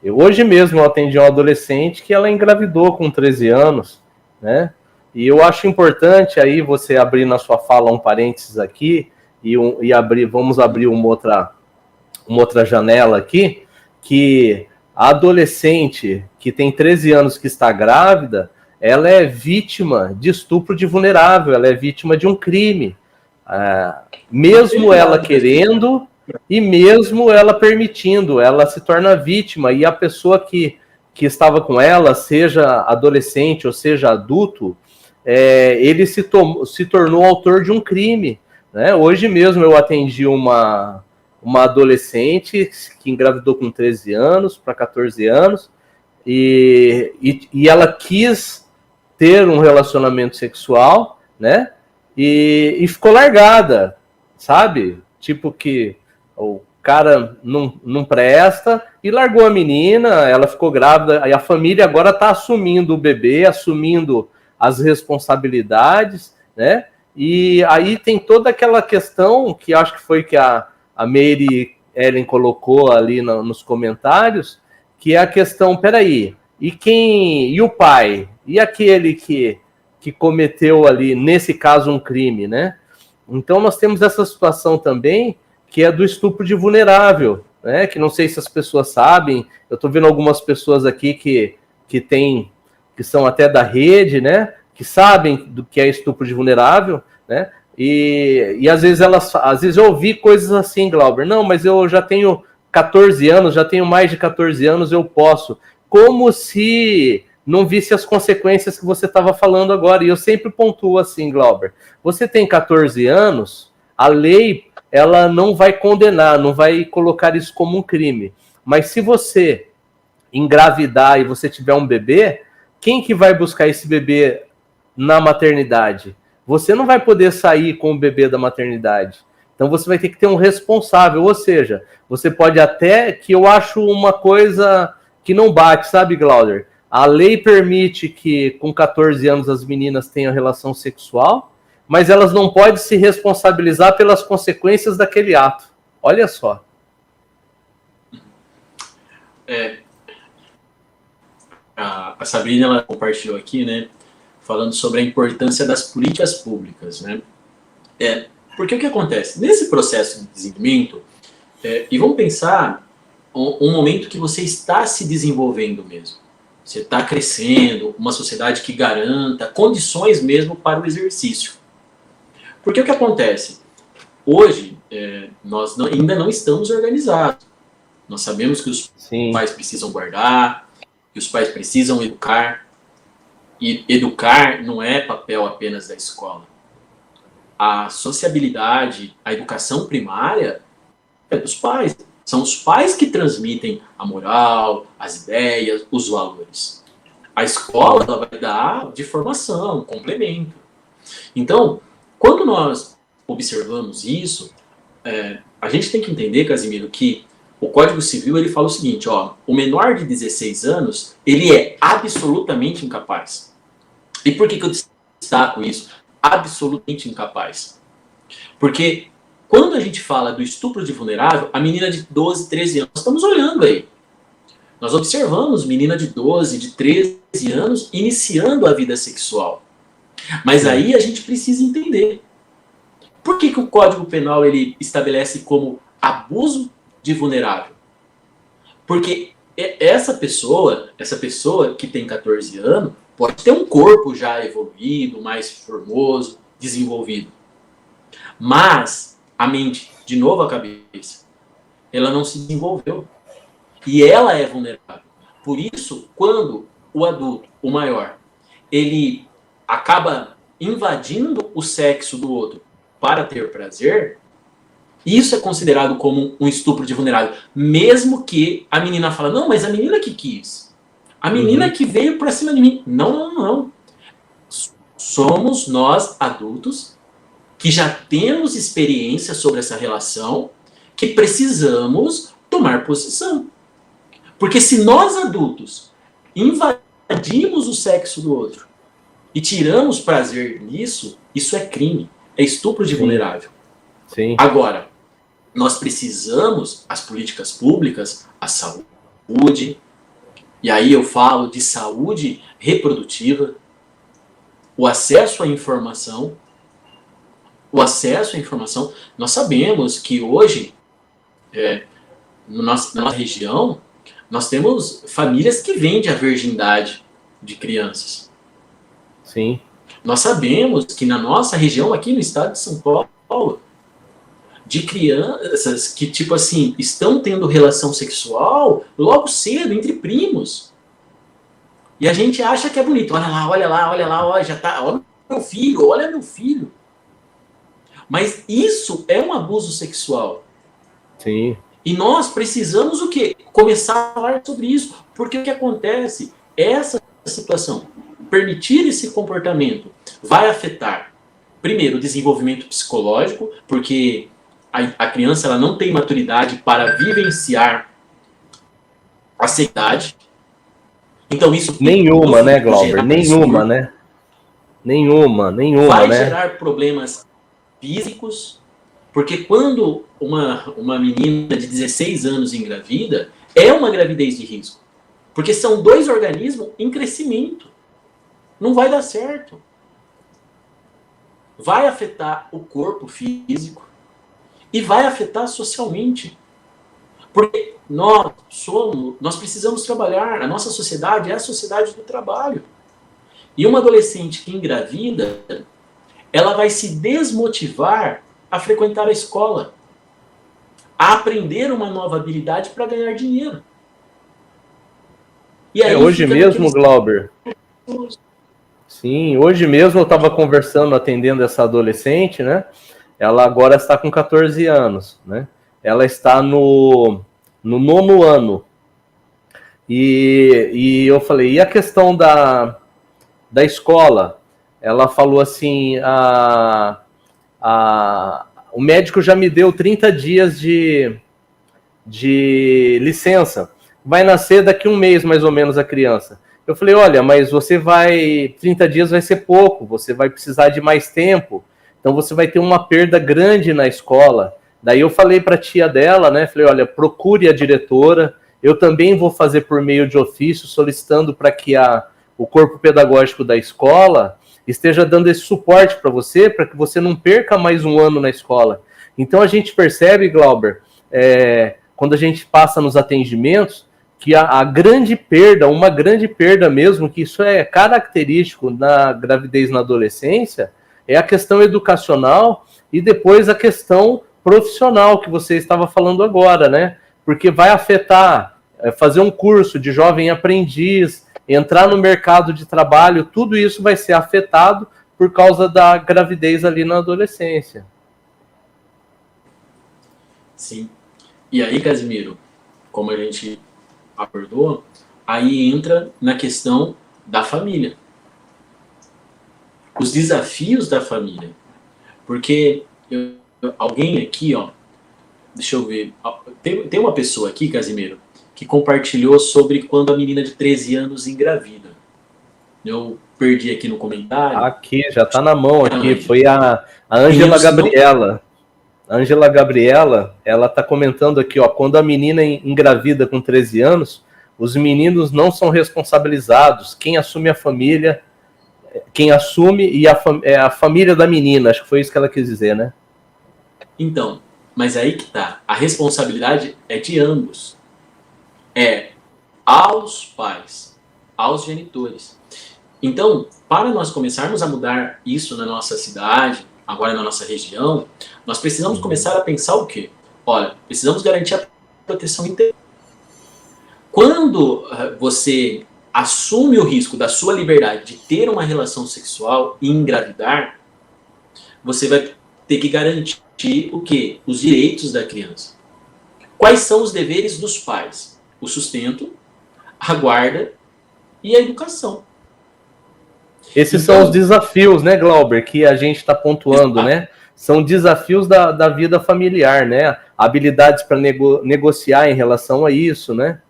Hoje mesmo eu atendi uma adolescente que ela engravidou com 13 anos, né? E eu acho importante aí você abrir na sua fala um parênteses aqui vamos abrir uma outra janela aqui, que a adolescente que tem 13 anos que está grávida, ela é vítima de estupro de vulnerável, ela é vítima de um crime. Mesmo ela querendo e mesmo ela permitindo, ela se torna vítima, e a pessoa que estava com ela, seja adolescente ou seja adulto, ele se tornou autor de um crime, né? Hoje mesmo eu atendi uma adolescente que engravidou com 13 anos para 14 anos, e ela quis ter um relacionamento sexual, né? E ficou largada, sabe? Tipo que o cara não presta e largou a menina, ela ficou grávida, e a família agora está assumindo o bebê, assumindo as responsabilidades, né? E aí tem toda aquela questão que acho que foi que a Mary Ellen colocou ali nos comentários, que é a questão, peraí, e o pai? E aquele que cometeu ali, nesse caso, um crime, né? Então nós temos essa situação também, que é do estupro de vulnerável, né? Que não sei se as pessoas sabem, eu estou vendo algumas pessoas aqui que são até da rede, né? Que sabem do que é estupro de vulnerável, né? E às vezes eu ouvi coisas assim, Glauber, não, mas eu já tenho 14 anos, já tenho mais de 14 anos, eu posso. como se não visse as consequências que você estava falando agora. E eu sempre pontuo assim, Glauber, você tem 14 anos, a lei ela não vai condenar, não vai colocar isso como um crime. Mas se você engravidar e você tiver um bebê, quem que vai buscar esse bebê na maternidade? Você não vai poder sair com o bebê da maternidade. Então você vai ter que ter um responsável, ou seja, você pode até, que eu acho uma coisa que não bate, sabe, Glauber? A lei permite que com 14 anos as meninas tenham relação sexual, mas elas não podem se responsabilizar pelas consequências daquele ato. Olha só. A Sabrina ela compartilhou aqui, né, falando sobre a importância das políticas públicas, né? Porque o que acontece? Nesse processo de desenvolvimento, e vamos pensar um momento que você está se desenvolvendo mesmo. Você está crescendo, uma sociedade que garanta condições mesmo para o exercício. Porque o que acontece? Hoje, nós ainda não estamos organizados. Nós sabemos que os pais precisam guardar, que os pais precisam educar. E educar não é papel apenas da escola. A sociabilidade, a educação primária é dos pais. São os pais que transmitem a moral, as ideias, os valores. A escola ela vai dar de formação, complemento. Então, quando nós observamos isso, a gente tem que entender, Casimiro, que o Código Civil ele fala o seguinte, ó, o menor de 16 anos, ele é absolutamente incapaz. E por que eu destaco isso? Absolutamente incapaz. Porque quando a gente fala do estupro de vulnerável, a menina de 12, 13 anos, nós estamos olhando aí. Nós observamos menina de 12, de 13 anos iniciando a vida sexual. Mas aí a gente precisa entender. Por que o Código Penal ele estabelece como abuso de vulnerável? Porque essa pessoa que tem 14 anos, pode ter um corpo já evoluído, mais formoso, desenvolvido. Mas a mente, de novo a cabeça, ela não se desenvolveu. E ela é vulnerável. Por isso, quando o adulto, o maior, ele acaba invadindo o sexo do outro para ter prazer, isso é considerado como um estupro de vulnerável. Mesmo que a menina fala, não, mas a menina que quis. A menina que veio para cima de mim. Não. Somos nós, adultos, que já temos experiência sobre essa relação, que precisamos tomar posição. Porque se nós, adultos, invadimos o sexo do outro e tiramos prazer nisso, isso é crime. É estupro de vulnerável. Sim. Agora, nós precisamos, as políticas públicas, a saúde, e aí eu falo de saúde reprodutiva, o acesso à informação. Nós sabemos que hoje, na nossa região, nós temos famílias que vendem a virgindade de crianças. Sim. Nós sabemos que na nossa região, aqui no estado de São Paulo, de crianças que, tipo assim, estão tendo relação sexual logo cedo, entre primos. E a gente acha que é bonito. Olha lá, já tá, olha meu filho. Mas isso é um abuso sexual. Sim. E nós precisamos o quê? Começar a falar sobre isso. Porque o que acontece? Essa situação, permitir esse comportamento, vai afetar, primeiro, o desenvolvimento psicológico, porque a criança ela não tem maturidade para vivenciar a sexualidade. Então isso... Nenhuma, né, Glauber? Nenhuma, né? Nenhuma, vai né? gerar problemas físicos, porque quando uma menina de 16 anos engravida, é uma gravidez de risco. Porque são dois organismos em crescimento. Não vai dar certo. Vai afetar o corpo físico e vai afetar socialmente. Porque nós precisamos trabalhar, a nossa sociedade é a sociedade do trabalho. E uma adolescente que engravida, ela vai se desmotivar a frequentar a escola, a aprender uma nova habilidade para ganhar dinheiro. E aí Hoje mesmo, Glauber. Sim, hoje mesmo eu estava conversando, atendendo essa adolescente, né? Ela agora está com 14 anos, né? Ela está no 9º ano. E eu falei, e a questão da escola? Ela falou assim, o médico já me deu 30 dias de licença. Vai nascer daqui um mês, mais ou menos, a criança. Eu falei, olha, mas 30 dias vai ser pouco, você vai precisar de mais tempo, então você vai ter uma perda grande na escola. Daí eu falei para a tia dela, né, falei, olha, procure a diretora, eu também vou fazer por meio de ofício, solicitando para que o corpo pedagógico da escola esteja dando esse suporte para que você não perca mais um ano na escola. Então a gente percebe, Glauber, quando a gente passa nos atendimentos, que a grande perda, uma grande perda mesmo, que isso é característico na gravidez na adolescência, é a questão educacional e depois a questão profissional que você estava falando agora, né? Porque vai afetar fazer um curso de jovem aprendiz, entrar no mercado de trabalho, tudo isso vai ser afetado por causa da gravidez ali na adolescência. Sim. E aí, Casimiro, como a gente abordou, aí entra na questão da família. Os desafios da família. Porque alguém aqui, ó, deixa eu ver, tem uma pessoa aqui, Casimiro, que compartilhou sobre quando a menina de 13 anos engravida. Eu perdi aqui no comentário. Aqui, já está na mão aqui, foi a Ângela Gabriela. A Ângela Gabriela, ela está comentando aqui, ó, quando a menina engravida com 13 anos, os meninos não são responsabilizados, quem assume a família, quem assume é a família da menina, acho que foi isso que ela quis dizer, né? Então, mas aí que tá, a responsabilidade é de ambos. É aos pais, aos genitores. Então, para nós começarmos a mudar isso na nossa cidade, agora na nossa região, nós precisamos começar a pensar o quê? Olha, precisamos garantir a proteção integral. Quando você assume o risco da sua liberdade de ter uma relação sexual e engravidar, você vai ter que garantir o quê? Os direitos da criança. Quais são os deveres dos pais? O sustento, a guarda e a educação. Esses são os desafios, né, Glauber, que a gente está pontuando, né? São desafios da vida familiar, né? Habilidades para negociar em relação a isso, né?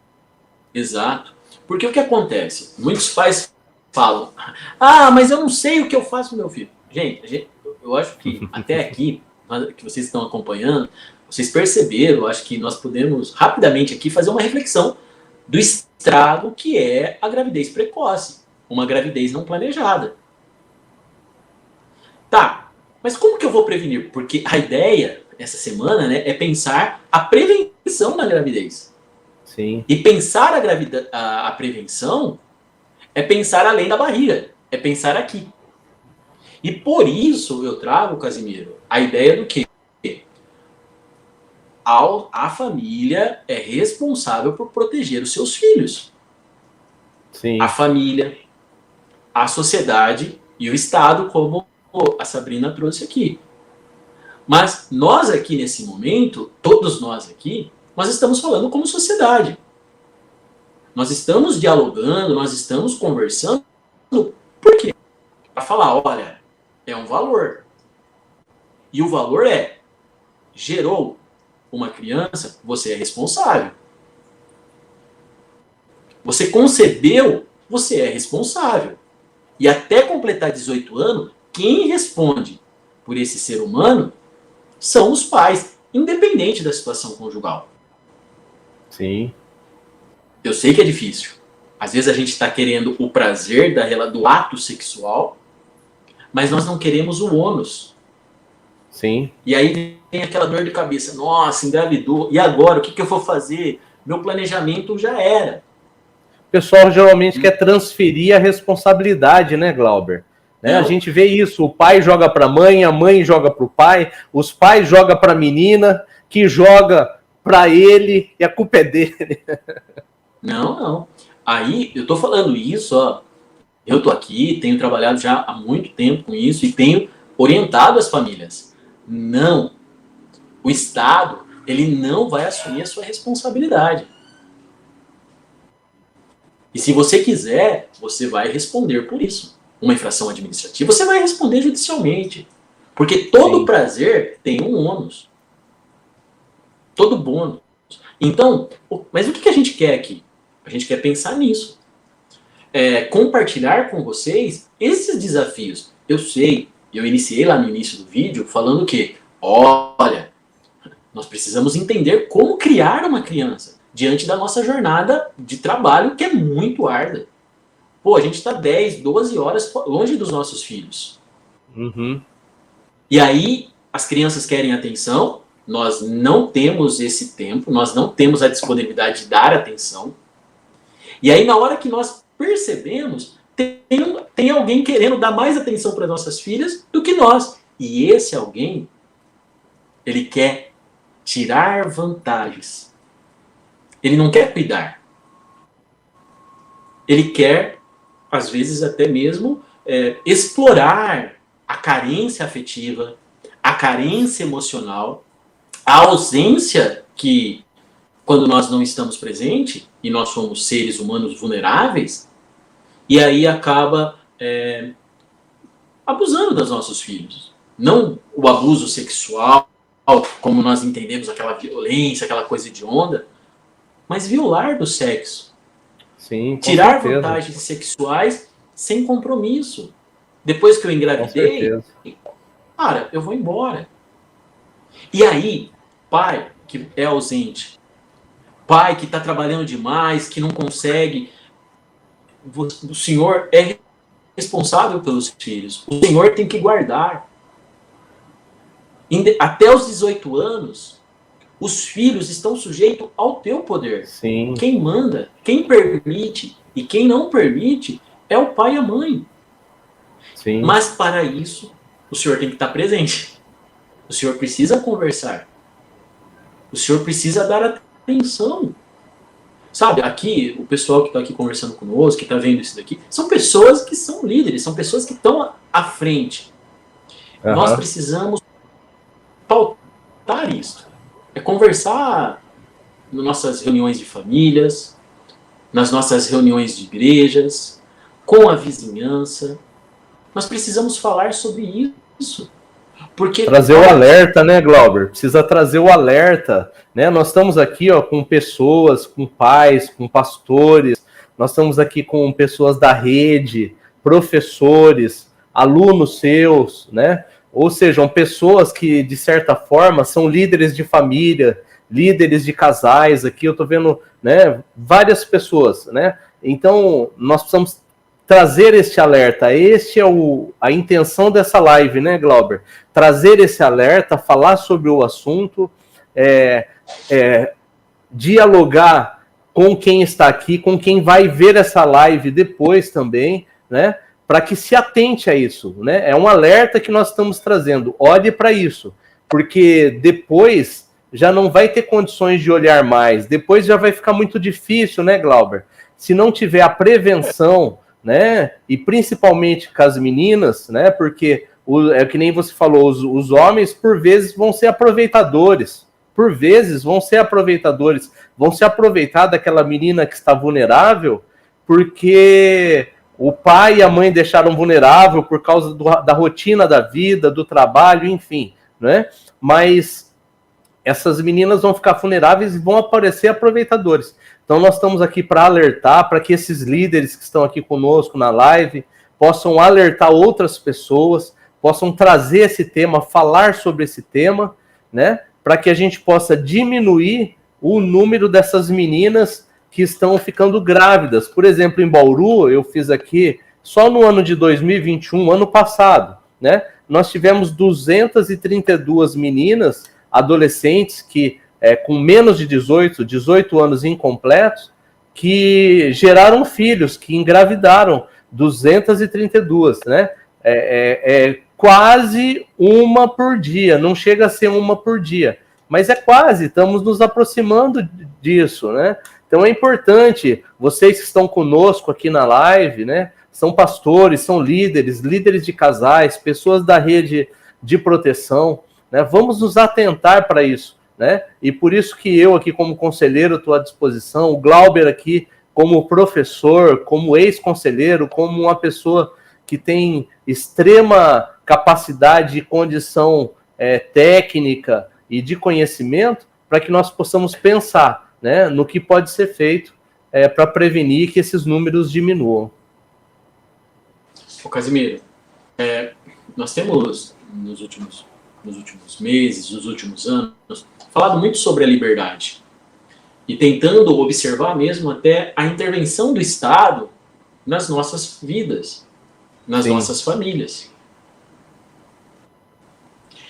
Exato. Porque o que acontece? Muitos pais falam, mas eu não sei o que eu faço com meu filho. Gente, eu acho que até aqui, que vocês estão acompanhando, vocês perceberam, eu acho que nós podemos rapidamente aqui fazer uma reflexão do estrago que é a gravidez precoce. Uma gravidez não planejada. Tá, mas como que eu vou prevenir? Porque a ideia, essa semana, né, é pensar a prevenção na gravidez. Sim. E pensar a prevenção é pensar além da barriga, é pensar aqui. E por isso eu trago, Casimiro, a ideia do que a família é responsável por proteger os seus filhos. Sim. A família, a sociedade e o Estado, como a Sabrina trouxe aqui. Mas nós aqui nesse momento, todos nós aqui, nós estamos falando como sociedade. Nós estamos dialogando, nós estamos conversando. Por quê? Para falar, olha, é um valor. E o valor gerou uma criança, você é responsável. Você concebeu, você é responsável. E até completar 18 anos, quem responde por esse ser humano são os pais, independente da situação conjugal. Sim. Eu sei que é difícil. Às vezes a gente está querendo o prazer do ato sexual, mas nós não queremos o ônus. Sim. E aí tem aquela dor de cabeça. Nossa, engravidou. E agora? O que eu vou fazer? Meu planejamento já era. O pessoal geralmente quer transferir a responsabilidade, né, Glauber? Né? A gente vê isso, o pai joga para a mãe joga para o pai, os pais jogam para a menina, que joga para ele, e a culpa é dele. Não. Aí, eu tô falando isso, ó, eu tô aqui, tenho trabalhado já há muito tempo com isso e tenho orientado as famílias. Não, o Estado, ele não vai assumir a sua responsabilidade. E se você quiser, você vai responder por isso. Uma infração administrativa, você vai responder judicialmente. Porque todo prazer tem um ônus. Todo bônus. Então, mas o que a gente quer aqui? A gente quer pensar nisso. Compartilhar com vocês esses desafios. Eu sei, eu iniciei lá no início do vídeo falando que, olha, nós precisamos entender como criar uma criança diante da nossa jornada de trabalho, que é muito árdua. Pô, a gente está 10, 12 horas longe dos nossos filhos. Uhum. E aí, as crianças querem atenção, nós não temos esse tempo, nós não temos a disponibilidade de dar atenção. E aí, na hora que nós percebemos, tem alguém querendo dar mais atenção para nossas filhas do que nós. E esse alguém, ele quer tirar vantagens. Ele não quer cuidar. Ele quer, às vezes, até mesmo explorar a carência afetiva, a carência emocional, a ausência que, quando nós não estamos presentes, e nós somos seres humanos vulneráveis, e aí acaba abusando dos nossos filhos. Não o abuso sexual, como nós entendemos, aquela violência, aquela coisa hedionda, mas violar do sexo. Sim, tirar vantagens sexuais sem compromisso. Depois que eu engravidei, cara, eu vou embora. E aí, pai que é ausente, pai que está trabalhando demais, que não consegue, o senhor é responsável pelos filhos. O senhor tem que guardar. Até os 18 anos, os filhos estão sujeitos ao teu poder. Sim. Quem manda, quem permite e quem não permite é o pai e a mãe. Sim. Mas para isso, o senhor tem que estar presente. O senhor precisa conversar. O senhor precisa dar atenção. Sabe, aqui, o pessoal que está aqui conversando conosco, que está vendo isso daqui, são pessoas que são líderes, são pessoas que estão à frente. Uhum. Nós precisamos pautar isso. É conversar nas nossas reuniões de famílias, nas nossas reuniões de igrejas, com a vizinhança. Nós precisamos falar sobre isso. Porque trazer o alerta, né, Glauber? Precisa trazer o alerta, né? Nós estamos aqui, ó, com pessoas, com pais, com pastores, nós estamos aqui com pessoas da rede, professores, alunos seus, né? Ou sejam, pessoas que, de certa forma, são líderes de família, líderes de casais. Aqui eu estou vendo, né, várias pessoas, né? Então, nós precisamos trazer este alerta. Este é a intenção dessa live, né, Glauber? Trazer esse alerta, falar sobre o assunto, dialogar com quem está aqui, com quem vai ver essa live depois também, né? Para que se atente a isso, né? É um alerta que nós estamos trazendo. Olhe para isso, porque depois já não vai ter condições de olhar mais. Depois já vai ficar muito difícil, né, Glauber? Se não tiver a prevenção, né? E principalmente com as meninas, né? Porque é que nem você falou, os homens por vezes vão ser aproveitadores. Por vezes vão ser aproveitadores, vão se aproveitar daquela menina que está vulnerável, porque o pai e a mãe deixaram vulnerável por causa da rotina da vida, do trabalho, enfim, né? Mas essas meninas vão ficar vulneráveis e vão aparecer aproveitadores. Então nós estamos aqui para alertar, para que esses líderes que estão aqui conosco na live possam alertar outras pessoas, possam trazer esse tema, falar sobre esse tema, né? Para que a gente possa diminuir o número dessas meninas que estão ficando grávidas. Por exemplo, em Bauru, eu fiz aqui, só no ano de 2021, ano passado, né? Nós tivemos 232 meninas, adolescentes, que com menos de 18 anos incompletos, que geraram filhos, que engravidaram, 232, né? Quase uma por dia, não chega a ser uma por dia, mas é quase, estamos nos aproximando disso, né? Então é importante, vocês que estão conosco aqui na live, né? São pastores, são líderes, líderes de casais, pessoas da rede de proteção, né? Vamos nos atentar para isso, né? E por isso que eu aqui como conselheiro estou à disposição, o Glauber aqui como professor, como ex-conselheiro, como uma pessoa que tem extrema capacidade e condição técnica e de conhecimento, para que nós possamos pensar, né, no que pode ser feito para prevenir que esses números diminuam. Ô Casimiro, nós temos nos últimos meses, nos últimos anos, falado muito sobre a liberdade e tentando observar mesmo até a intervenção do Estado nas nossas vidas, nas Sim. nossas famílias.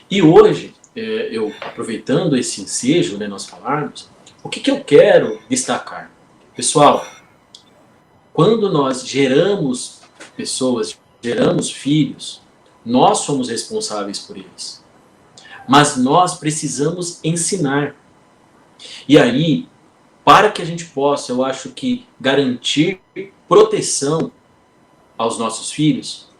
E hoje, eu aproveitando esse ensejo, né, nós falarmos, o que eu quero destacar? Pessoal, quando nós geramos pessoas, geramos filhos, nós somos responsáveis por eles. Mas nós precisamos ensinar. E aí, para que a gente possa, eu acho que, garantir proteção aos nossos filhos,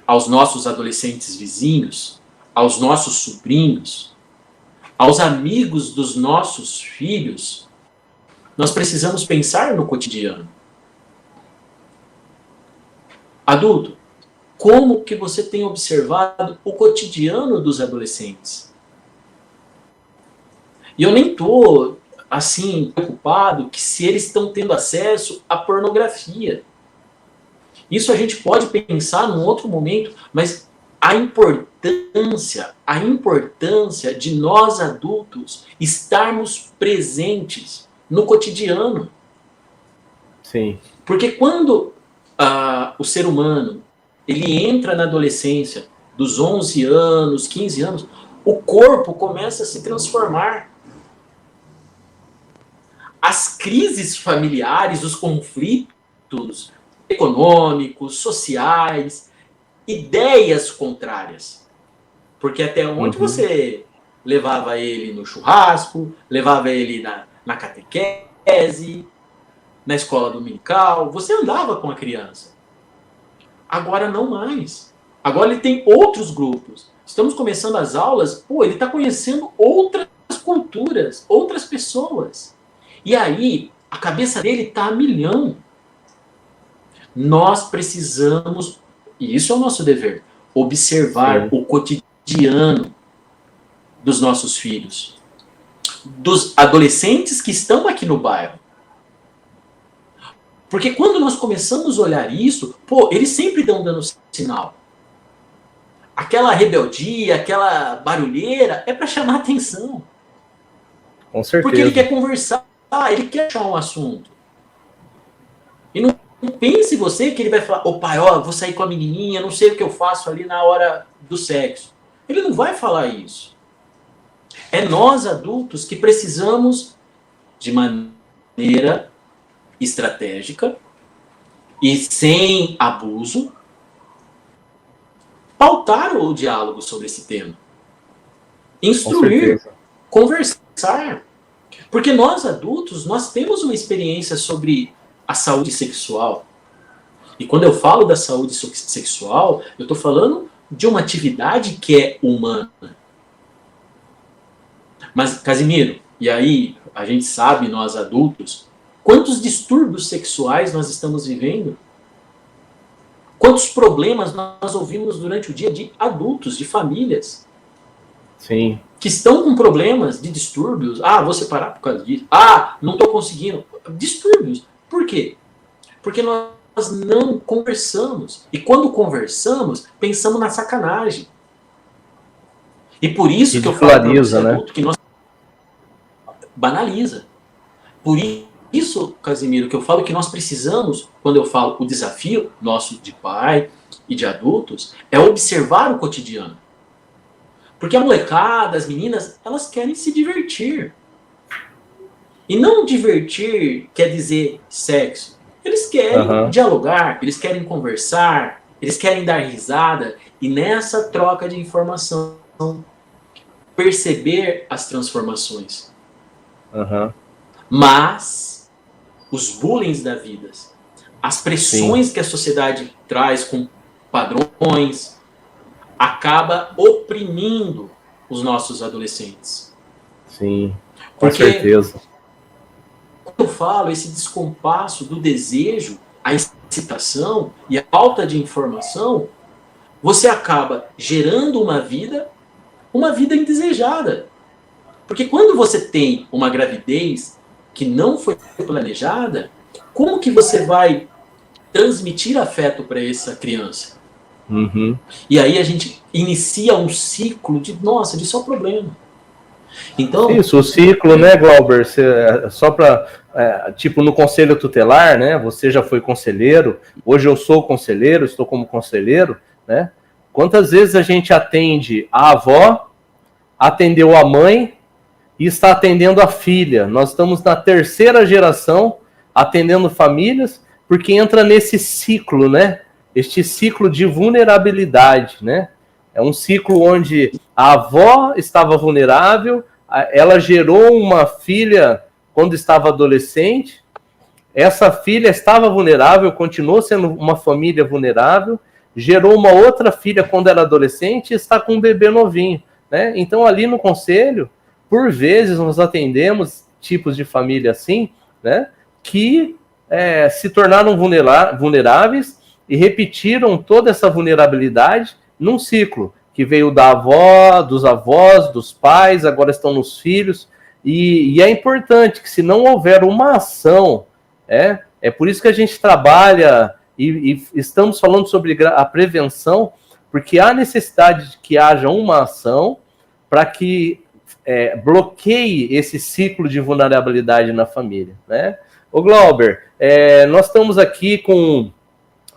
aos nossos adolescentes vizinhos, aos nossos sobrinhos, aos amigos dos nossos filhos, nós precisamos pensar no cotidiano. Adulto, como que você tem observado o cotidiano dos adolescentes? E eu nem estou, assim, preocupado que se eles estão tendo acesso à pornografia. Isso a gente pode pensar num outro momento, mas a importância de nós adultos estarmos presentes no cotidiano. Sim. Porque quando o ser humano ele entra na adolescência, dos 11 anos, 15 anos, o corpo começa a se transformar. As crises familiares, os conflitos econômicos, sociais, ideias contrárias. Porque até onde você levava ele no churrasco, levava ele na catequese, na escola dominical, você andava com a criança. Agora não mais. Agora ele tem outros grupos. Estamos começando as aulas, ele está conhecendo outras culturas, outras pessoas. E aí, a cabeça dele está a milhão. Nós precisamos, e isso é o nosso dever, observar o cotidiano dos nossos filhos, dos adolescentes que estão aqui no bairro. Porque quando nós começamos a olhar isso, eles sempre estão dando sinal. Aquela rebeldia, aquela barulheira, é para chamar atenção. Com certeza. Porque ele quer conversar, ele quer achar um assunto. E não pense você que ele vai falar, pai, vou sair com a menininha, não sei o que eu faço ali na hora do sexo. Ele não vai falar isso. É nós adultos que precisamos, de maneira estratégica e sem abuso, pautar o diálogo sobre esse tema. Instruir, conversar. Porque nós adultos, nós temos uma experiência sobre a saúde sexual. E quando eu falo da saúde sexual, eu estou falando de uma atividade que é humana. Mas, Casimiro, e aí a gente sabe, nós adultos, quantos distúrbios sexuais nós estamos vivendo? Quantos problemas nós ouvimos durante o dia de adultos, de famílias? Sim. Que estão com problemas de distúrbios. Vou separar por causa disso. Não estou conseguindo. Distúrbios. Por quê? Porque nós não conversamos. E quando conversamos, pensamos na sacanagem. E por isso que eu falo para você, adulto, que nós banaliza. Por isso, Casimiro, que eu falo que nós precisamos, quando eu falo o desafio nosso de pai e de adultos, é observar o cotidiano. Porque a molecada, as meninas, elas querem se divertir. E não divertir quer dizer sexo. Eles querem dialogar, eles querem conversar, eles querem dar risada. E nessa troca de informação, perceber as transformações. Mas os bullying da vida, as pressões que a sociedade traz com padrões, acaba oprimindo os nossos adolescentes. Sim, com certeza. Quando eu falo esse descompasso do desejo, a excitação e a falta de informação, você acaba gerando uma vida indesejada. Porque quando você tem uma gravidez que não foi planejada, como que você vai transmitir afeto para essa criança? Uhum. E aí a gente inicia um ciclo de só problema. Então, isso, o ciclo, né, Glauber? Só para, tipo, no conselho tutelar, né? Você já foi conselheiro, hoje eu sou conselheiro, estou como conselheiro, né? Quantas vezes a gente atende a avó, atendeu a mãe e está atendendo a filha? Nós estamos na terceira geração atendendo famílias, porque entra nesse ciclo, né? Este ciclo de vulnerabilidade, né? É um ciclo onde a avó estava vulnerável, ela gerou uma filha quando estava adolescente, essa filha estava vulnerável, continuou sendo uma família vulnerável, gerou uma outra filha quando era adolescente e está com um bebê novinho, né? Então, ali no conselho, por vezes, nós atendemos tipos de família assim, né? Que se tornaram vulneráveis e repetiram toda essa vulnerabilidade num ciclo que veio da avó, dos avós, dos pais, agora estão nos filhos. E é importante que, se não houver uma ação, é por isso que a gente trabalha e estamos falando sobre a prevenção, porque há necessidade de que haja uma ação para que bloqueie esse ciclo de vulnerabilidade na família, né? Ô Glauber, nós estamos aqui com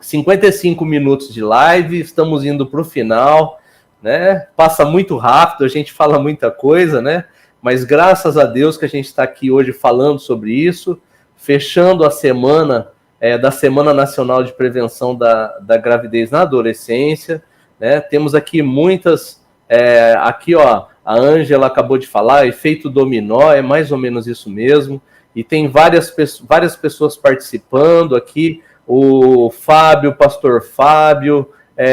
55 minutos de live, estamos indo para o final, né? Passa muito rápido, a gente fala muita coisa, né? Mas graças a Deus que a gente está aqui hoje falando sobre isso, fechando a semana da Semana Nacional de Prevenção da Gravidez na Adolescência, né? Temos aqui muitas, aqui ó, a Ângela acabou de falar, efeito dominó, é mais ou menos isso mesmo, e tem várias pessoas participando aqui, o Fábio, o pastor Fábio,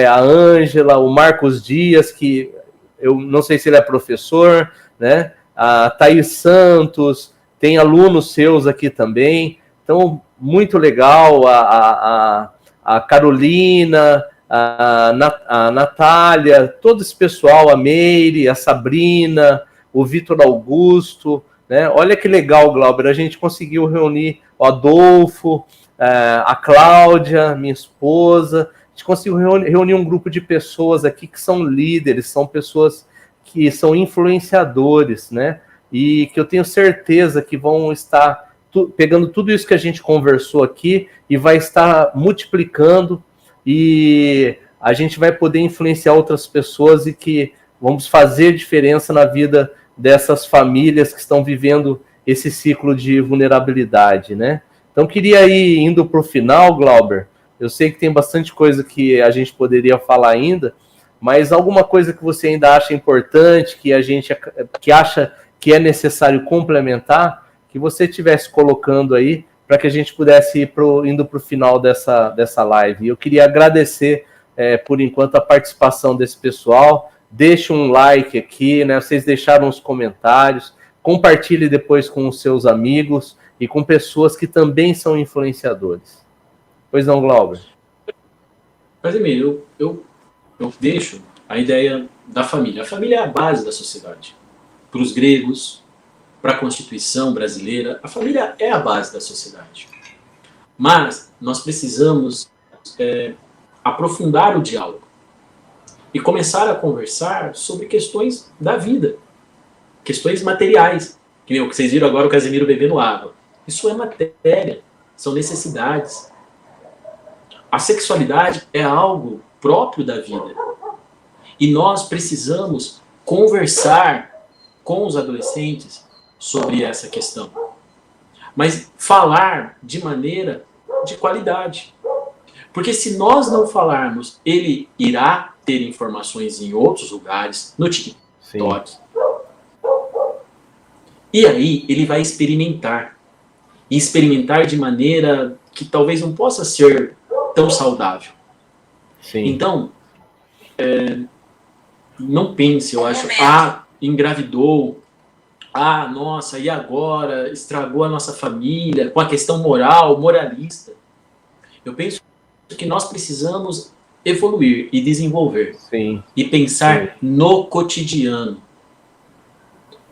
a Ângela, o Marcos Dias, que eu não sei se ele é professor, né? A Thaís Santos, tem alunos seus aqui também, então muito legal, a Carolina, a Natália, todo esse pessoal, a Meire, a Sabrina, o Vitor Augusto, né? Olha que legal, Glauber, a gente conseguiu reunir o Adolfo, a Cláudia, minha esposa, a gente conseguiu reunir um grupo de pessoas aqui que são líderes, são pessoas que são influenciadores, né? E que eu tenho certeza que vão estar pegando tudo isso que a gente conversou aqui e vai estar multiplicando, e a gente vai poder influenciar outras pessoas e que vamos fazer diferença na vida dessas famílias que estão vivendo esse ciclo de vulnerabilidade, né? Então, queria ir indo para o final, Glauber. Eu sei que tem bastante coisa que a gente poderia falar ainda, mas alguma coisa que você ainda acha importante, que acha que é necessário complementar, que você estivesse colocando aí, para que a gente pudesse ir indo para o final dessa live. E eu queria agradecer, por enquanto, a participação desse pessoal. Deixe um like aqui, né? Vocês deixaram os comentários, compartilhe depois com os seus amigos e com pessoas que também são influenciadores. Pois não, Glauber? Mas, Emílio, eu deixo a ideia da família. A família é a base da sociedade. Para os gregos, para a Constituição brasileira, a família é a base da sociedade. Mas nós precisamos aprofundar o diálogo e começar a conversar sobre questões da vida, questões materiais. Que vocês viram agora o Casimiro bebendo água. Isso é matéria, são necessidades. A sexualidade é algo próprio da vida. E nós precisamos conversar com os adolescentes sobre essa questão. Mas falar de maneira de qualidade. Porque se nós não falarmos, ele irá ter informações em outros lugares, no TikTok. Sim. E aí ele vai experimentar. e experimentar de maneira que talvez não possa ser tão saudável. Sim. Então, não pense, eu acho, engravidou, nossa, e agora? Estragou a nossa família, com a questão moral, moralista. Eu penso que nós precisamos evoluir e desenvolver. Sim. E pensar no cotidiano.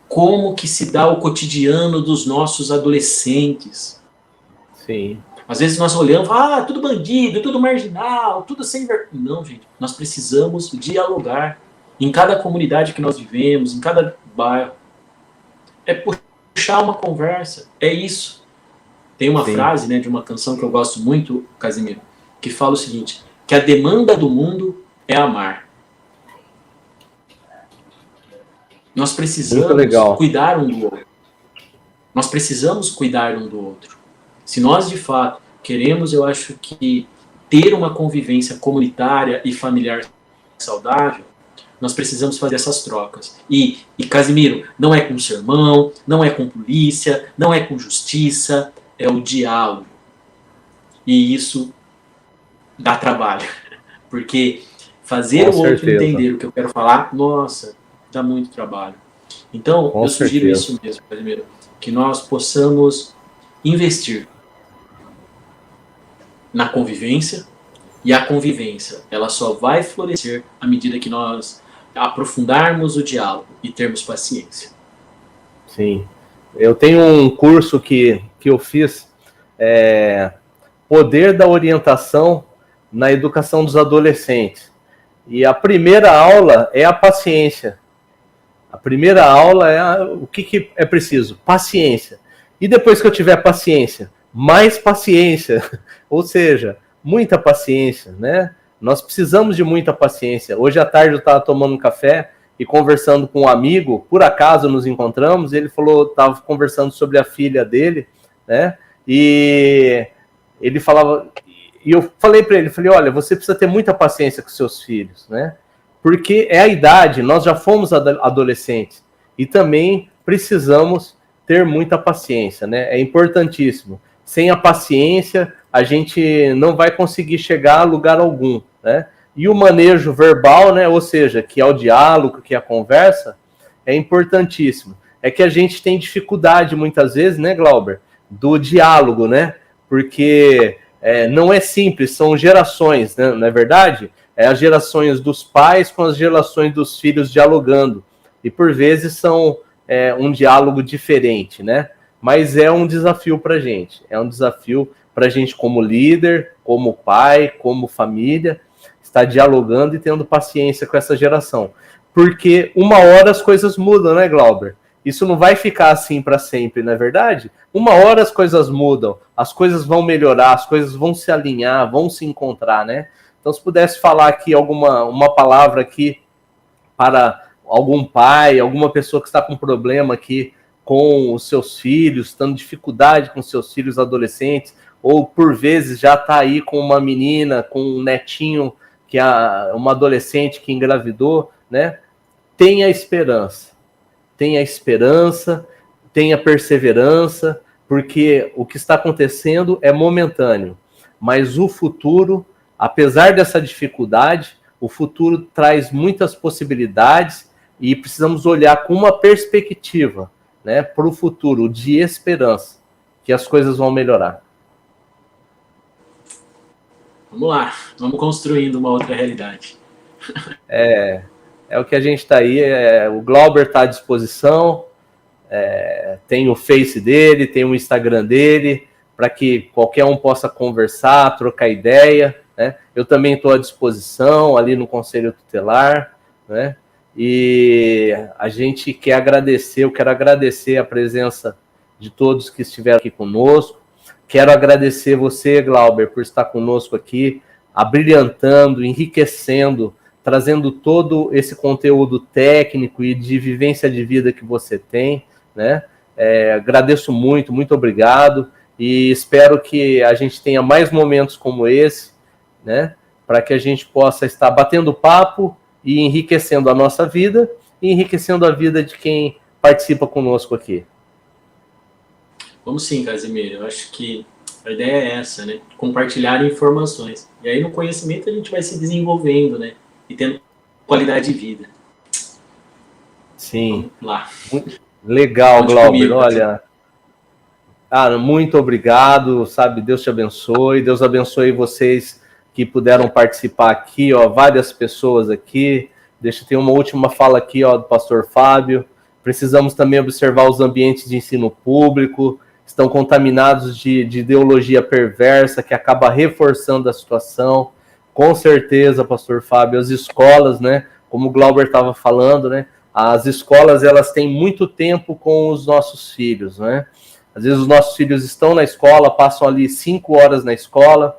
Como que se dá o cotidiano dos nossos adolescentes. Sim. Às vezes nós olhamos e falamos, tudo bandido, tudo marginal, tudo sem vergonha. Não, gente, nós precisamos dialogar em cada comunidade que nós vivemos, em cada bairro. É puxar uma conversa, é isso. Tem uma frase, né, de uma canção que eu gosto muito, Casimiro, que fala o seguinte, que a demanda do mundo é amar. Nós precisamos cuidar um do outro. Nós precisamos cuidar um do outro. Se nós, de fato, queremos, eu acho que, ter uma convivência comunitária e familiar saudável, nós precisamos fazer essas trocas. E Casimiro, não é com sermão, não é com polícia, não é com justiça, é o diálogo. E isso dá trabalho. Porque fazer o outro entender o que eu quero falar, nossa, dá muito trabalho. Então, eu sugiro isso mesmo, Casimiro, que nós possamos investir na convivência, e a convivência, ela só vai florescer à medida que nós aprofundarmos o diálogo e termos paciência. Sim. Eu tenho um curso que eu fiz, Poder da Orientação na Educação dos Adolescentes. E a primeira aula é a paciência. A primeira aula é o que é preciso? Paciência. E depois que eu tiver paciência, mais paciência. Ou seja, muita paciência, né? Nós precisamos de muita paciência. Hoje à tarde eu estava tomando um café e conversando com um amigo, por acaso nos encontramos, ele falou, estava conversando sobre a filha dele, né? E ele falava, e eu falei para ele, olha, você precisa ter muita paciência com seus filhos, né? Porque é a idade, nós já fomos adolescentes e também precisamos ter muita paciência, né? É importantíssimo. Sem a paciência, a gente não vai conseguir chegar a lugar algum, né? E o manejo verbal, né? Ou seja, que é o diálogo, que é a conversa, é importantíssimo. É que a gente tem dificuldade muitas vezes, né, Glauber, do diálogo, né? Porque não é simples, são gerações, né? Não é verdade? É as gerações dos pais com as gerações dos filhos dialogando. E por vezes são um diálogo diferente, né? Mas é um desafio para a gente. É um desafio para a gente como líder, como pai, como família, estar dialogando e tendo paciência com essa geração. Porque uma hora as coisas mudam, né, Glauber? Isso não vai ficar assim para sempre, não é verdade? Uma hora as coisas mudam, as coisas vão melhorar, as coisas vão se alinhar, vão se encontrar, né? Então, se pudesse falar aqui uma palavra aqui para algum pai, alguma pessoa que está com problema aqui com os seus filhos, tendo dificuldade com seus filhos adolescentes, ou por vezes já está aí com uma menina, com um netinho, que é uma adolescente que engravidou, né? Tenha esperança, tenha perseverança, porque o que está acontecendo é momentâneo, mas o futuro, apesar dessa dificuldade, o futuro traz muitas possibilidades e precisamos olhar com uma perspectiva, né, para o futuro, de esperança, que as coisas vão melhorar. Vamos lá, vamos construindo uma outra realidade. É o que a gente está aí, o Glauber está à disposição, tem o Face dele, tem o Instagram dele, para que qualquer um possa conversar, trocar ideia, né? Eu também estou à disposição ali no Conselho Tutelar, né? E a gente quer agradecer, eu quero agradecer a presença de todos que estiveram aqui conosco. Quero agradecer você, Glauber, por estar conosco aqui, abrilhantando, enriquecendo, trazendo todo esse conteúdo técnico e de vivência de vida que você tem, né? Agradeço muito, muito obrigado, e espero que a gente tenha mais momentos como esse, né? Para que a gente possa estar batendo papo e enriquecendo a nossa vida e enriquecendo a vida de quem participa conosco aqui. Vamos sim, Casimiro. Eu acho que a ideia é essa, né? Compartilhar informações. E aí no conhecimento a gente vai se desenvolvendo, né? E tendo qualidade de vida. Sim. Vamos lá. Legal, Conte Glauber. comigo, Casimiro. Olha, muito obrigado, sabe? Deus te abençoe. Deus abençoe vocês que puderam participar aqui, ó, várias pessoas aqui. Deixa eu ter uma última fala aqui, ó, do pastor Fábio. Precisamos também observar os ambientes de ensino público, estão contaminados de ideologia perversa que acaba reforçando a situação. Com certeza, pastor Fábio, as escolas, né, como o Glauber estava falando, né, as escolas, elas têm muito tempo com os nossos filhos, né? Às vezes os nossos filhos estão na escola, passam ali 5 horas na escola,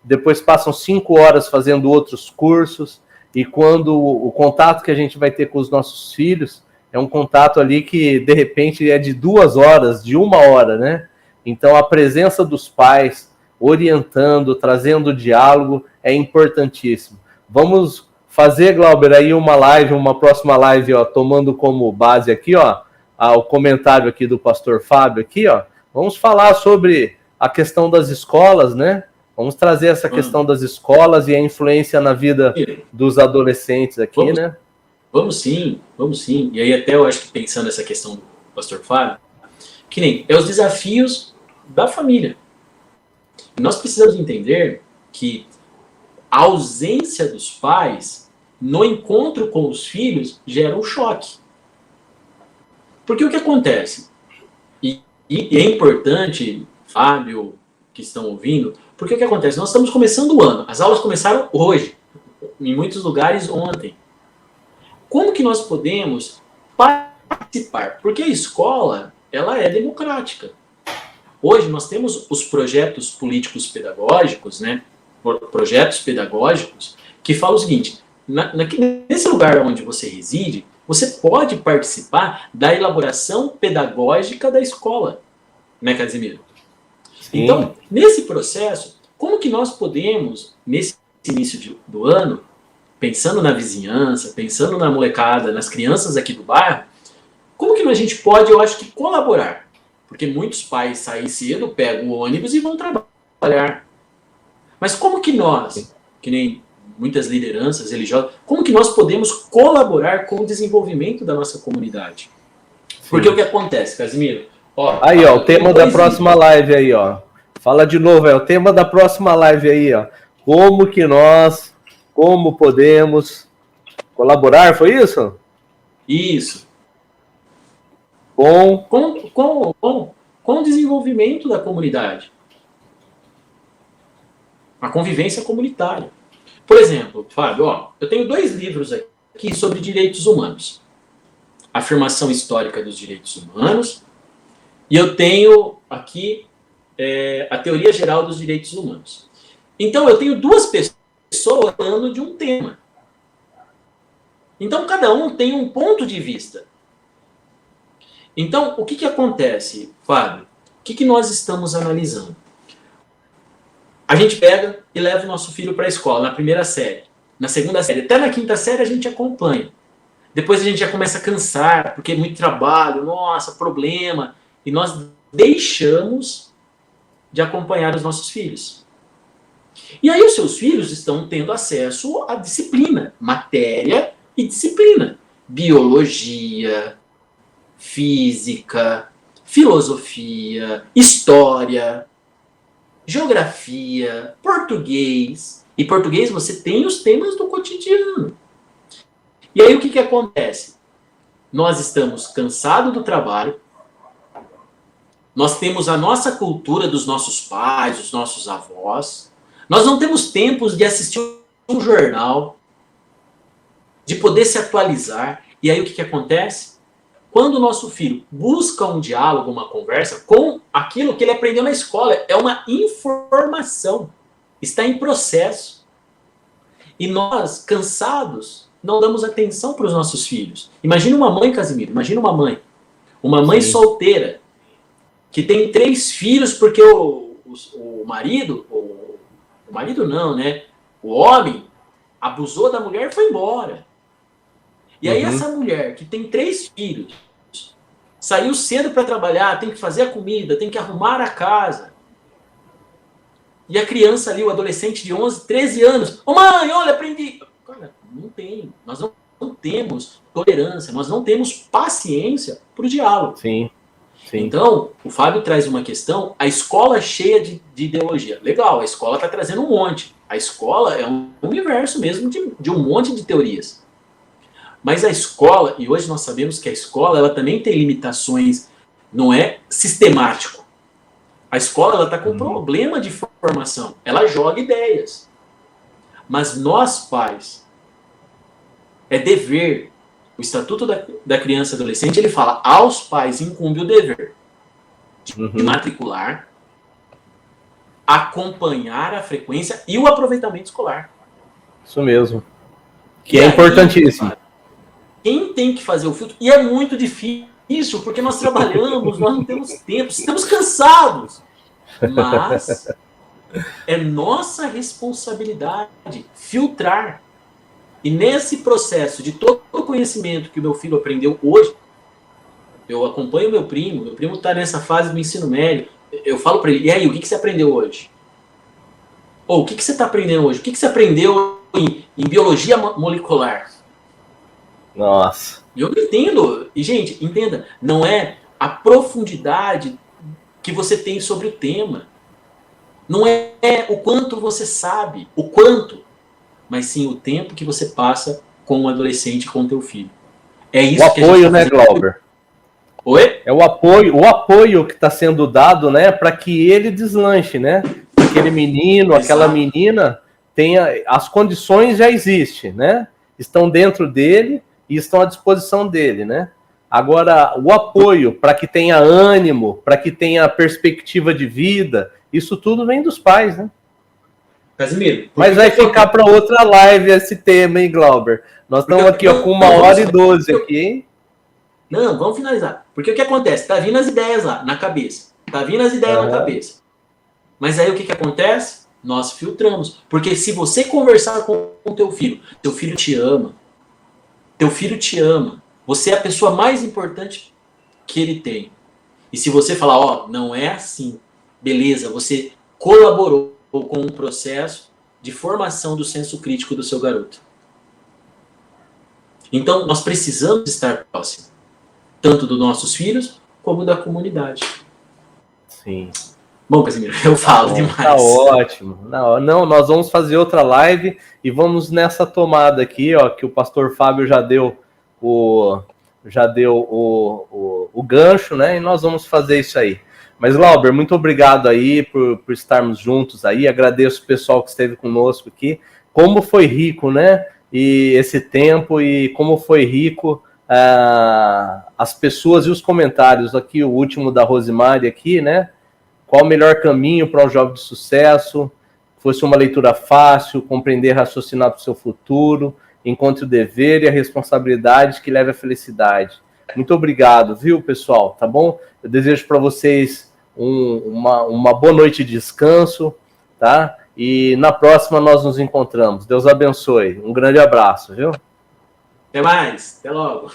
depois passam 5 horas fazendo outros cursos, e quando o contato que a gente vai ter com os nossos filhos é um contato ali que, de repente, é de 2 horas, de 1 hora, né? Então, a presença dos pais, orientando, trazendo diálogo, é importantíssimo. Vamos fazer, Glauber, aí uma próxima live, ó, tomando como base aqui, ó, o comentário aqui do pastor Fábio aqui, ó. Vamos falar sobre a questão das escolas, né? Vamos trazer essa questão das escolas e a influência na vida dos adolescentes aqui, né? Vamos sim, vamos sim. E aí até eu acho que pensando nessa questão do pastor Fábio, que nem é os desafios da família. Nós precisamos entender que a ausência dos pais no encontro com os filhos gera um choque. Porque o que acontece? E é importante, Fábio, que estão ouvindo, porque o que acontece? Nós estamos começando o ano, as aulas começaram hoje, em muitos lugares ontem. Como que nós podemos participar? Porque a escola, ela é democrática. Hoje nós temos os projetos políticos pedagógicos, né? Projetos pedagógicos que falam o seguinte, nesse lugar onde você reside, você pode participar da elaboração pedagógica da escola, né, Casimiro? Sim. Então, nesse processo, como que nós podemos, nesse início do ano, pensando na vizinhança, pensando na molecada, nas crianças aqui do bairro, como que a gente pode, eu acho que, colaborar? Porque muitos pais saem cedo, pegam o ônibus e vão trabalhar. Mas como que nós, que nem muitas lideranças religiosas, como que nós podemos colaborar com o desenvolvimento da nossa comunidade? Porque o que acontece, Casimiro? Ó, aí, ó, o tema da próxima live aí, ó. Fala de novo, é o tema da próxima live aí, ó. Como podemos colaborar, foi isso? Isso. Com o desenvolvimento da comunidade. A convivência comunitária. Por exemplo, Fábio, ó, eu tenho 2 livros aqui sobre direitos humanos. Afirmação Histórica dos Direitos Humanos. E eu tenho aqui a Teoria Geral dos Direitos Humanos. Então, eu tenho 2 pessoas falando de um tema. Então, cada um tem um ponto de vista. Então, o que acontece, Fábio? O que nós estamos analisando? A gente pega e leva o nosso filho para a escola, na primeira série, na segunda série, até na quinta série a gente acompanha. Depois a gente já começa a cansar, porque é muito trabalho, nossa, problema, e nós deixamos de acompanhar os nossos filhos. E aí os seus filhos estão tendo acesso à disciplina, matéria e disciplina. Biologia, física, filosofia, história, geografia, português. E português você tem os temas do cotidiano. E aí o que acontece? Nós estamos cansados do trabalho, nós temos a nossa cultura dos nossos pais, dos nossos avós, nós não temos tempos de assistir um jornal, de poder se atualizar. E aí o que acontece? Quando o nosso filho busca um diálogo, uma conversa com aquilo que ele aprendeu na escola, é uma informação, está em processo. E nós, cansados, não damos atenção para os nossos filhos. Imagina uma mãe, Casimiro, imagina uma mãe Sim. solteira, que tem 3 filhos porque o marido, o marido não, né? O homem abusou da mulher e foi embora. E aí essa mulher que tem 3 filhos, saiu cedo para trabalhar, tem que fazer a comida, tem que arrumar a casa. E a criança ali, o adolescente de 11, 13 anos, ô mãe, olha, aprendi. Cara, não tem. Nós não temos tolerância, nós não temos paciência para o diálogo. Sim. Então, o Fábio traz uma questão, a escola cheia de ideologia. Legal, a escola está trazendo um monte. A escola é um universo mesmo de um monte de teorias. Mas a escola, e hoje nós sabemos que a escola ela também tem limitações, não é sistemático. A escola ela está com problema de formação, ela joga ideias. Mas nós, pais, é dever. O Estatuto da Criança e Adolescente, ele fala, aos pais incumbe o dever de matricular, acompanhar a frequência e o aproveitamento escolar. Isso mesmo. Que é importantíssimo. Quem tem que fazer o filtro, e é muito difícil, porque nós trabalhamos, nós não temos tempo, estamos cansados. Mas é nossa responsabilidade filtrar. E nesse processo de todo o conhecimento que o meu filho aprendeu hoje, eu acompanho meu primo está nessa fase do ensino médio, eu falo para ele, e aí, o que você aprendeu hoje? Ou o que você está aprendendo hoje? O que você aprendeu em biologia molecular? Nossa. E eu entendo, e gente, entenda, não é a profundidade que você tem sobre o tema. Não é o quanto você sabe, o quanto, mas sim o tempo que você passa com o adolescente, com o teu filho. É isso o que apoio, a gente tá né, Glauber? Oi? É o apoio que está sendo dado, né, para que ele deslanche, né? Aquele menino, aquela menina tenha as condições já existem, né? Estão dentro dele e estão à disposição dele, né? Agora, o apoio para que tenha ânimo, para que tenha perspectiva de vida, isso tudo vem dos pais, né? Casimiro. Mas vai ficar para outra live esse tema, hein, Glauber? Nós estamos aqui ó, com 1h12 aqui, hein? Não, vamos finalizar. Porque o que acontece? Tá vindo as ideias lá, na cabeça. Tá vindo as ideias na cabeça. Mas aí o que acontece? Nós filtramos. Porque se você conversar com o teu filho te ama. Teu filho te ama. Você é a pessoa mais importante que ele tem. E se você falar, ó, não é assim, beleza, você colaborou com um processo de formação do senso crítico do seu garoto. Então, nós precisamos estar próximos, tanto dos nossos filhos, como da comunidade. Sim. Bom, Casimiro, eu falo demais. Tá ótimo. Não, nós vamos fazer outra live e vamos nessa tomada aqui, ó, que o pastor Fábio já deu o gancho, né? E nós vamos fazer isso aí. Mas, Glauber, muito obrigado aí por estarmos juntos aí. Agradeço o pessoal que esteve conosco aqui. Como foi rico, né? E esse tempo e como foi rico as pessoas e os comentários aqui, o último da Rosemary aqui, né? Qual o melhor caminho para um jovem de sucesso? Fosse uma leitura fácil, compreender, raciocinar para o seu futuro, encontre o dever e a responsabilidade que leve à felicidade. Muito obrigado, viu, pessoal? Tá bom? Eu desejo para vocês uma boa noite de descanso, tá? E na próxima nós nos encontramos. Deus abençoe. Um grande abraço, viu? Até mais. Até logo.